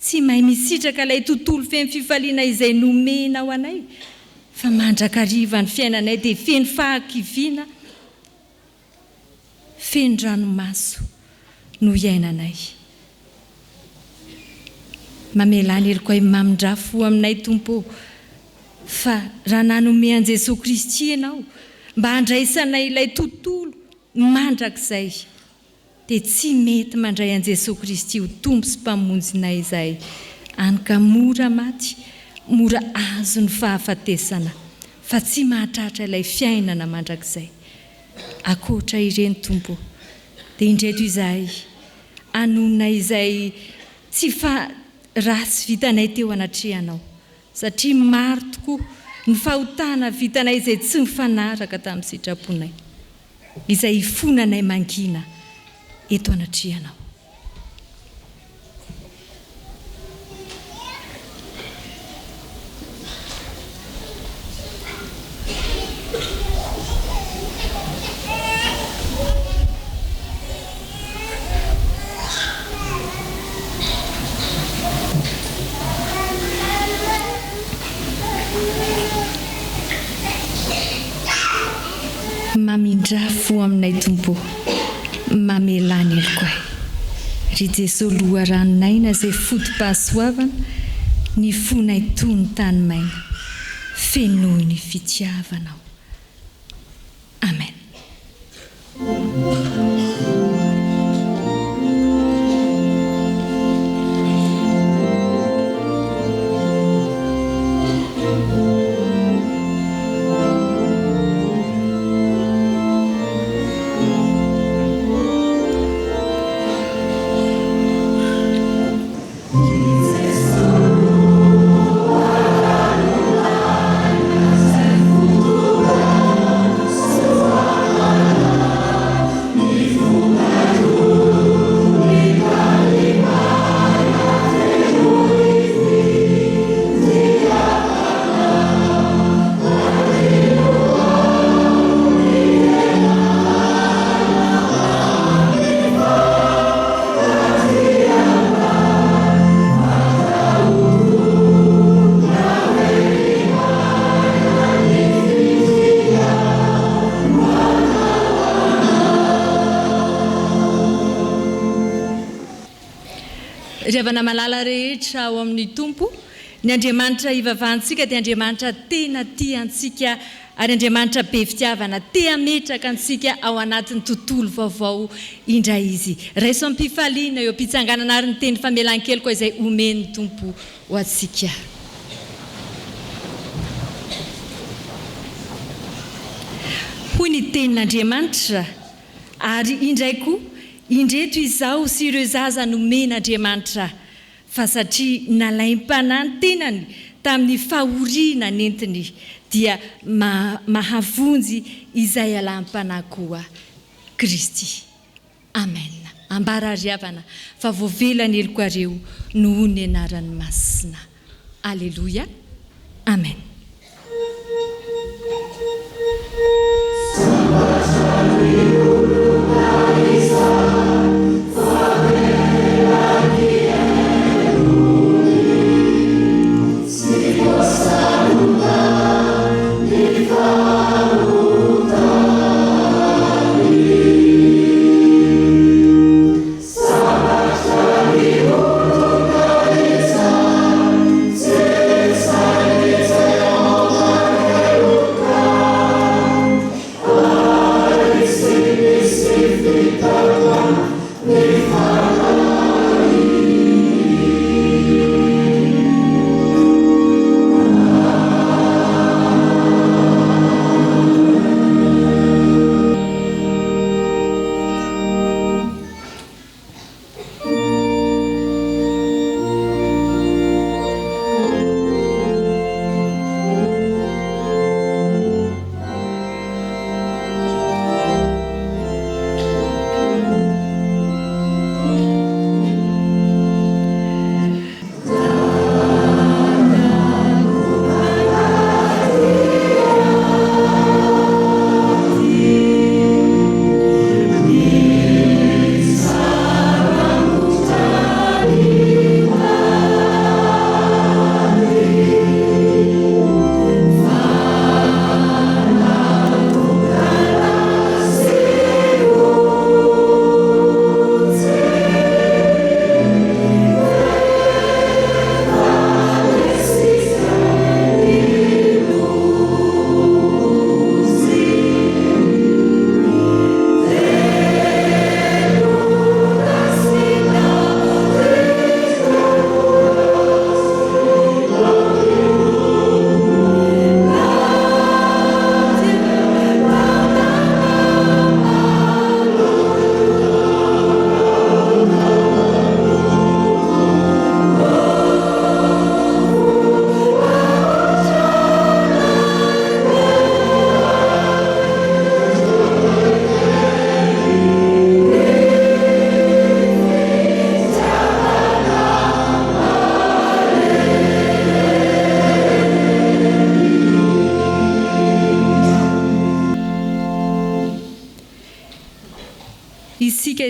tsy mahay misitraka ilay tontolo feno fifaliana izay nomenao anay, fa mandrakariva ny fiainanay dia feno fahakiviana, feno ranomaso no iainanay. Mamelany heliko mamindrafo aminay Tompo, fa raha nanome an Jesosy Kristy ianao mba handraisanay ilay tontolo mandrakizay, dia tsy mety mandray an Jesosy Kristy ho tompo sy mpamonjinay izay anka mora maty, mora azo ny fahafatesana, fa tsy mahatratra ilay fiainana mandrakizay. Akoatra ireny Tompo, dia indreto izay anonona izay tsy fa rasy vitanay teo anatrehanao, satria maro tokoa ny fahotana vitanay izay tsy mifanaraka tamin'ny sitraponay, izay fonanay mangina eto anatrehanao. Mamindrafo aminay Tompo, mamelany elikoay. Ry Jesosy loha ranonaina izay fotom-pahasoavana, ny fonay toy ny tany maina, fenoy ny fitiavanao. Amen. Riavana malala rehetra ao amin'ny Tompo, ny Andriamanitra ivavahantsika dia Andriamanitra tena tiantsika, ary Andriamanitra be fitiavana, te hametraka antsika ao anatin'ny tontolo vaovao indray izy. Raiso am-pifaliana eo am-pitsanganana ary ny teny famelan-kely koa izay omeny Tompo ho antsika. Hoy ny tenin'Andriamanitra, ary indray koa indreto izao sy ireo zaza nomen'Andriamanitra, fa satria nalaim-panahy ny tenany tamin'ny fahoriana nentiny, dia mahavonjy izay alaim-panahy koa Kristy. Amen. Ambara riavana fa voavelany elikoareo noho ny anaran'ny Masina. Alleluia. Amen. It's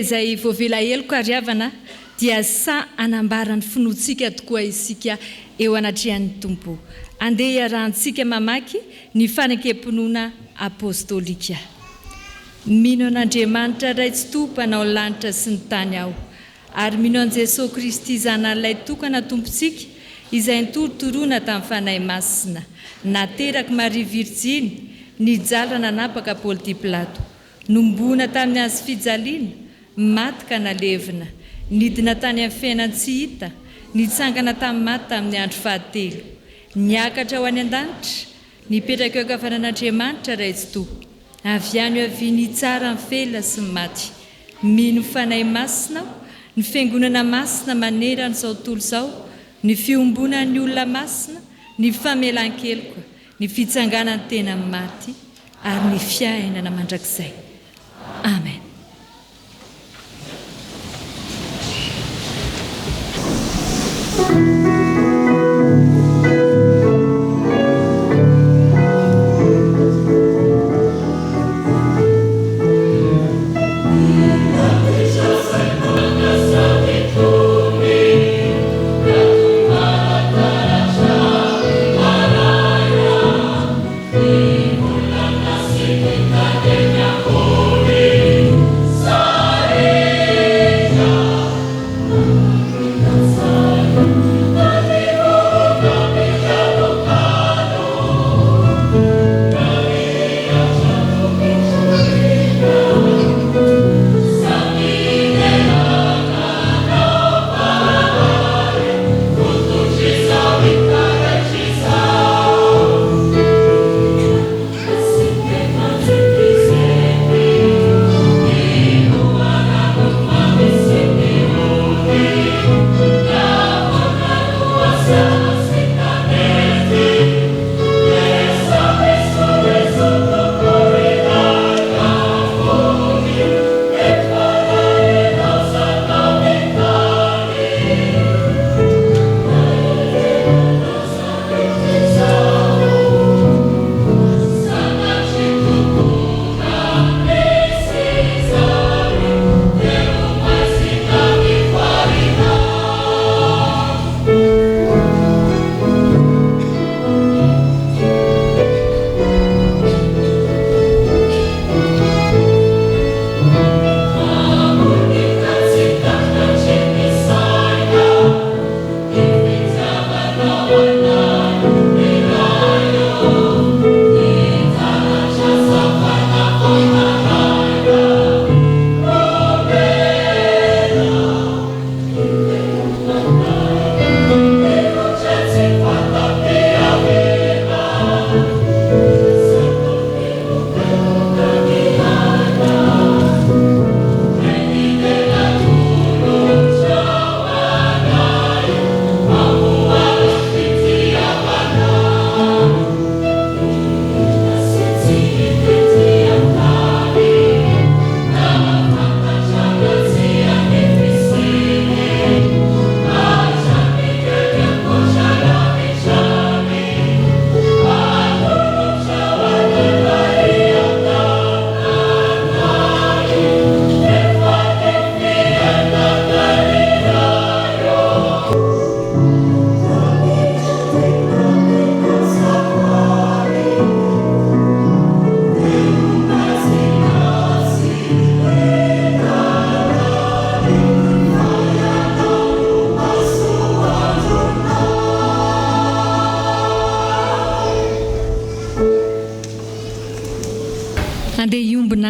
izay voavela heloka ariavana dia sa anambarany finoantsika tokoa isika eo anatrehan'ny tompo. Andeha iarahantsika mamaky ny fanekempinoana apôstôlika. Mino an'Andriamanitra ray tsy tompanao lanitra sy ny tany aho, ary mino an' Jesosy Kristy zanan'ilay tokana tompontsika izay nitorotoroana tamin'ny fanahy masina, nateraka Maria Virjiny, nijalona nanapaka Pôly Pilato, nombona tamin'ny azy fijaliana, maty ka nalevina, nidina tany amin'ny fiainany tsy hita, nitsangana tamin'ny maty tamin'ny andro fahatelo, niakatra ho any an-danitra, nipetraka eo ankavanan'Andriamanitra ray tsy tompo, avy any avy ny tsara ny fela sy ny maty. Mino fanahy masina aho, ny fiangonana masina manerana izao tontolo izao, ny fiombonan'ny olona masina, ny famelan-keloka, ny fitsanganany tena maty, ary ny fiainana mandrakizay. Amen.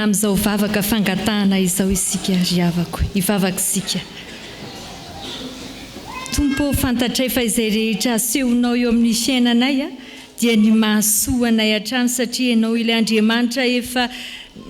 Amin'izao vavaka fangatahana izao isika riavako, hivavaka isika. Tompo fantatray fa izay rehetra asehonao eo amin'ny fiainanay dia ny mahasoa anay hatrany satria ianao ilay Andriamanitra efa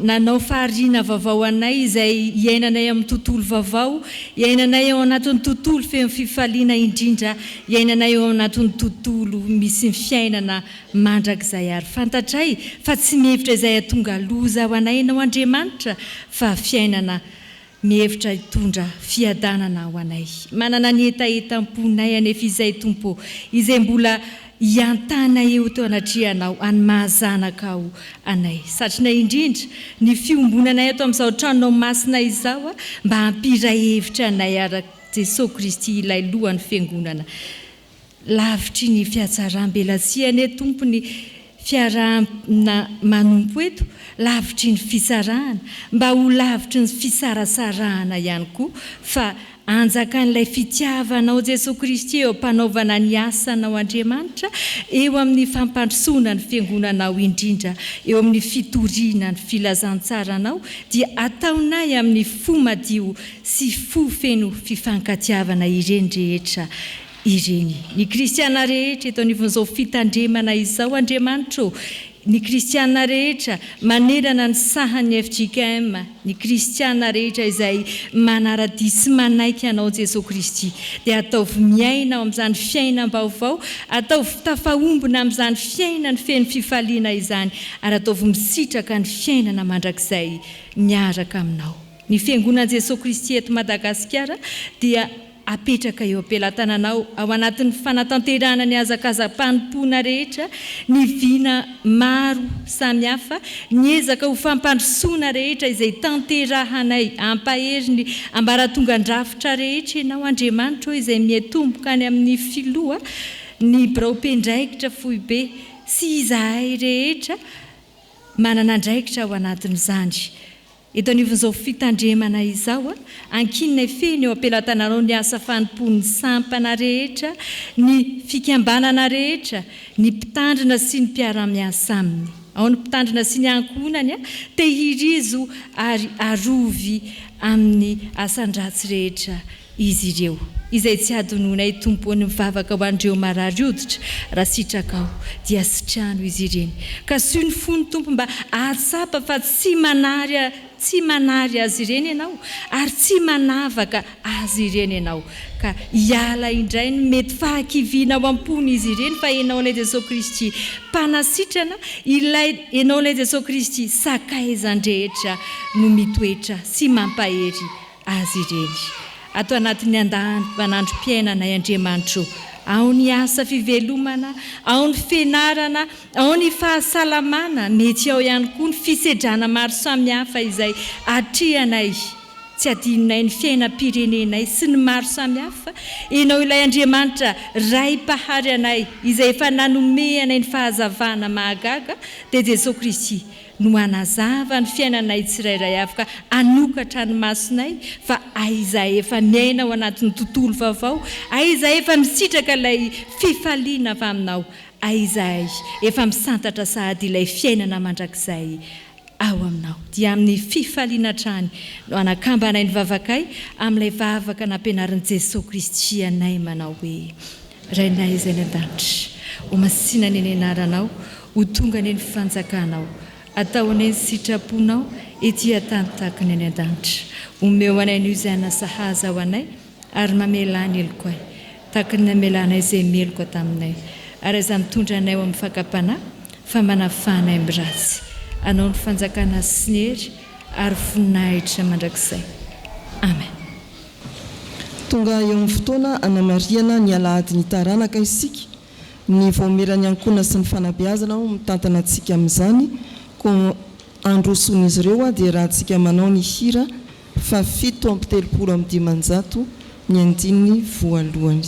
nanao fahariana vaovao anay izay iainanay amin'ny tontolo vaovao, iainanay ao anatin'ny tontolo feno fifaliana indrindra, iainanay ao anatin'ny tontolo misy fiainana mandrakizay ary. Fantatray fa tsy mihevitra izay hatonga loza ho anay ianao Andriamanitra fa fiainana mihevitra hitondra fiadanana ho anay. Manana ny etaetam-ponay anefa izay Tompo, izay mbola iantana eo teo anatrianao any mahazanakao anay satrinay indrindra ny fiombonanay ato amin'izao tranonao masina izao mba hampiray hevitra anay araka Jesosy Kristy ilay lohany fiangonana lavitry ny fiatsaram-belasiany tompony fiarahana manompo eto lavitry ny fisarahana mba ho lavitry ny fisarasarahana ihany koa fa anjakan'ilay fitiavanao Jesosy Kristy eo mpanaovana ny asanao Andriamanitra eo amin'ny fampandrosoana ny fiangonanao indrindra eo amin'ny fitoriana ny filazantsaranao dia ataonay amin'ny fo madio sy fo feno fifankatiavana ireny rehetra ireny ny kristiana rehetra eto anivon'izao fitandremana izao Andriamanitra ny kristiana rehetra manerana ny sahany Fjkm ny kristiana rehetra izay manarady sy manaiky anao Jesosy Kristy dia ataovy miaina amin'izany fiainam-baovao ataovy tafaombona amin'izany fiainany feno fifaliana izany ary ataovy misitraka ny fiainana mandrakizay miaraka aminao ny fiangonana Jesosy Kristy eto Madagasikara dia apetraka eo ampelantananao ao anatin'ny fanatanterana ny azakazam-panompona rehetra ny vina maro samihafa ny ezaka ho fampandrosoana rehetra izay tanterahanay ampahery ny ambaratongan-drafitra rehetra ianao Andriamanitra izay mietomboka any amin'ny filoha ny braompendraikitra foibe sy izahay rehetra manana andraikitra ao anatin'izany eto anivon'izao fitandremana izao ankinay feny eo ampelantananao ny asa fanompon'ny sampana rehetra ny fikambanana rehetra ny mpitandrina sy ny mpiara-miasa aminy ao ny mpitandrina sy ny ankohonana tehirizo ary arovy amin'ny asan-dratsy rehetra izy ireo izay tsy adononay tompony mivavaka ho andreo marary hoditra raha sitrakao dia sitrano izy ireny ka sy ny fony tompo mba ahatsapa fa tsy manary azy ireny ianao ary tsy manavaka azy ireny ianao ka hiala indray ny mety fahakiviana ao ampony izy ireny fa ianao ilay Jesosy Kristy mpanasitrana ilay ianao ilay Jesosy Kristy sakaizan-drehetra no mitoetra sy mampahery azy ireny ato anatin'ny andavanandrom-piainanay Andriamanitra ao ny asa fivelomana ao ny fianarana ao ny fahasalamana mety ao ihany koa ny fisedrana maro samihafa izay atrianay tsy adinonay ny fiainam-pirenenay sy ny maro samihafa ianao ilay Andriamanitra ray pahary anay izay efa nanome anay ny fahazavana mahagaga dia Jesosy Kristy no anazava ny fiainanay tsirairay avy ka anokatra ny masonay fa aizahay efa miaina ao anatin'ny tontolo vaovao aizahay efa misitraka ilay fifaliana avy aminao aizahay efa misantatra sahady ilay fiainana mandrakizay ao aminao dia amin'ny fifaliana trany no anakambanay ny vavakay amin'ilay vavaka nampianarin'i Jesosy Kristy anay manao hoe rainay izay ny an-danitra ho masinany ny anaranao ho tonga ny fanjakanao ataonay ny sitraponao ety atany tahaka ny any an-danitra omeo anay ny izana sahaza ao anay ary mamelany eloko ay tahaka ny namelanay izay meloko taminay ary aza mitondra anay ao amin'ny fakapana fa manafanay amin'ny ratsy anao ny fanjakana sy ny hery ary voninahitra mandrakizay amen tonga eo amin'ny fotoana Fanamarihana ny Alahadin'ny Taranaka isika ny voamerany Ankohonana sy ny fanabeazana mitantana antsika amin'izany androson'izy ireo dia raha antsika manao ny hira fa 7:3 ny andininy voalohany.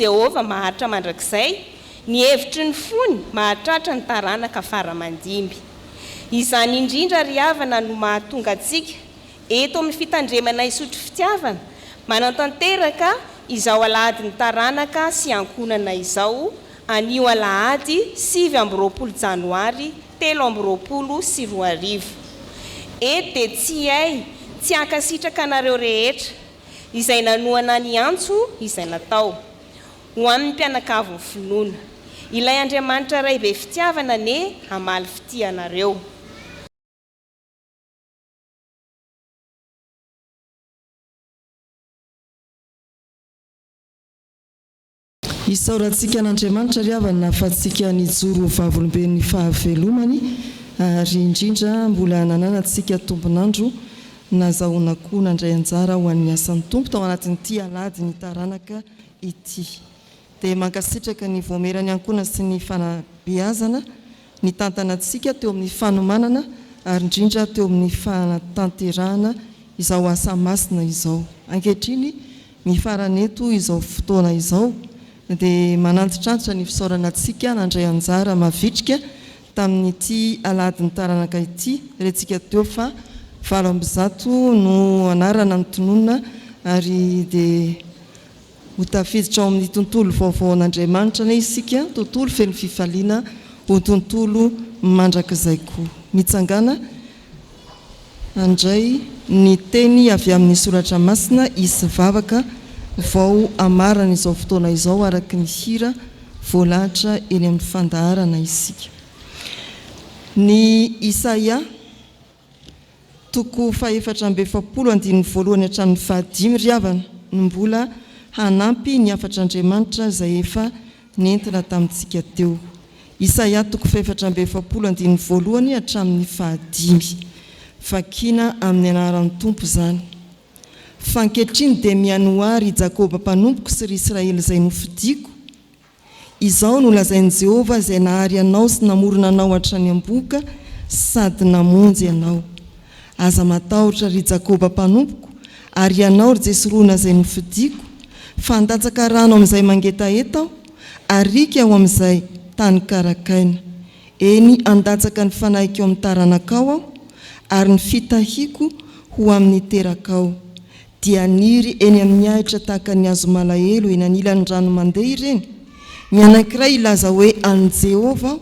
Jehova maharitra mandrakizay ny hevitry ny fony mahatratra ny taranaka faramandimby izany indrindra ry havana no mahatonga antsika eto amin'ny fitandremana Isotry Fitiavana Manatanteraka izao Alahadin'ny Taranaka sy Ankohonana izao anio Alahady 7 Janoary 2024. Eto dia tsy hay, tsy ankasitraka anareo rehetra izay nanoana ny antso izay natao ho amin'ny mpianakavy ny finoana. Ilay Andriamanitra ray be fitiavana ne hamaly fitianareo. Isaorantsika n'Andriamanitra ry havana nahafahantsika nijoro vavoloben'ny fahavelomany ary indrindra mbola nananantsika tombonandro nazahoana koa nandray anjara ho an'ny asan'ny tompo tao anatin'ity Alahadin'ny Taranaka ity. Dia mankasitraka ny voamerany ankohona sy ny fanabeazana ny tantanantsika teo amin'ny fanomanana ary indrindra teo amin'ny fanatanterahana izao asa masina izao. Ankehitriny ny faraneto izao fotoana izao dia mananditrantitra ny fisaoranantsika nandray anjara mavitrika tamin'ity Alahadin'ny Taranaka ity. Rentsika teo fa 7 no anarana ny tononona ary dia ho tafiditra ao amin'ny tontolo vaovao an'Andriamanitra ne isika, tontolo feno fifaliana ho tontolo mandrakizay koa. Mitsangana andray ny teny avy amin'ny soratra masina isy vavaka vao amarana izao fotoana izao araky ny hira voalahatra eny amin'ny fandaharana isika. Ny Isaia toko 4:7 voalohany hatramin'ny 5 ry havana no mbola hanampy ny afatr'Andriamanitra izay efa nentina tamintsika teo. Isaia toko 4:7 voalohany hatramin'ny 5. Vakina amin'ny anaran'ny tompo izany. Fankehitriny dia Janoary Jakoba mpanompoka sy ry Israely izay nofidiko. Izao no lazain'i Jehovah izay nahary anao sy namorona anao hatrany am-boka sady namonjy anao. Aza matahotra ry Jakoba mpanompoka ary ianao ry Jesoroana izay nofidiko. Fandatsaka rano amin'izay mangetaeta aho, arika ao amin'izay tany karakaina. Eny andatsaka ny fanahiky ao amin'ny taranaka aho ary ny fitahiako ho amin'ny teraka ao. Dia niry eny amin'ny ahitra tahaka ny hazo malahelo eny anilan'ny rano mandeha ireny. Ny anankiray ilaza hoe an Jehovah,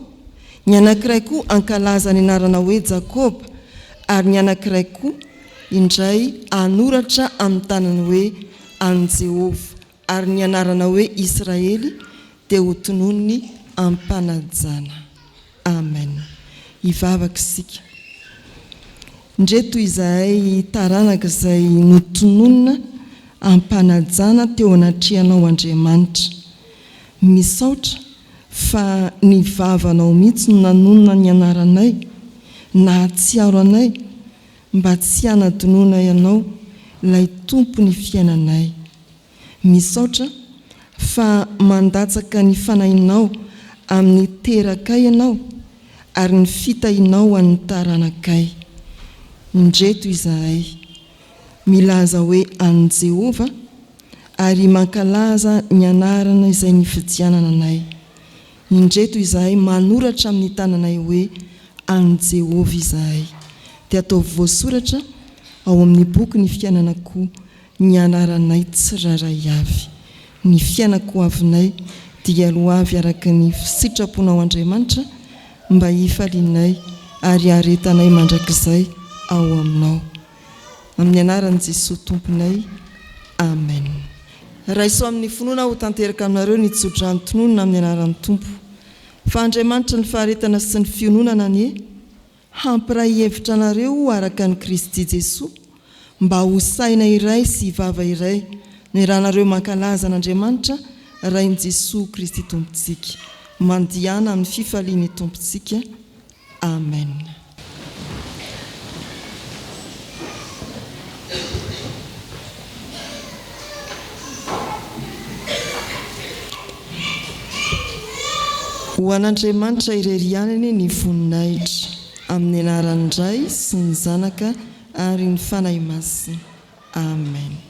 ny anankiray koa ankalaza ny anarana hoe Jakoba, ary ny anankiray koa indray anoratra amin'ny tanany hoe an Jehovah, ary ny anarana hoe Israely dia ho tonony ampanajana. Amen. Ivavaka isika. Ndreto izahay taranaka izay notononina ampanajana teo anatrihanao Andriamanitra. Misaotra fa ny vavanao mihitsy no nanonona ny anaranay, nahatsiaro anay mba tsy hanadinoana ianao ilay tompo ny fiainanay. Misaotra fa mandatsaka ny fanahinao amin'ny terakay ianao ary ny fitahinao amin'ny taranakay. Ndreto izahay milaza hoe an Jehovah ary mankalaza ny anarana izay nifidianana anay. Indreto izahay manoratra amin'ny tananay hoe an Jehovah izahay. Dia atao voasoratra ao amin'ny boky ny fiainanako ny anaranay tsiraray avy. Ny fiainako avinay dia loavy araka ny sitraponao Andriamanitra mba hifalinay ary aretanay mandrakizay ao aminao. Amin'ny anaran'i Jesosy tomponay. Amen. Raiso amin'ny finoana ho tanteraka aminareo ny Tsodrano tononona amin'ny anaran'ny tompo. Fa Andriamanitra ny faharetana sy ny fiononana ny hampiray hevitra anareo araka ny Kristy Jesosy mba ho saina iray sy vava iray ny rahanareo mankalaza an'Andriamanitra rain'i Jesosy Kristy tompontsika. Mandihana amin'ny fifaliany tompontsika. Amen. Ho an'Andriamanitra irerianany ny voninahitra amin'ny anaran'ny Ray sy ny Zanaka ary ny fanahy masina. Amen.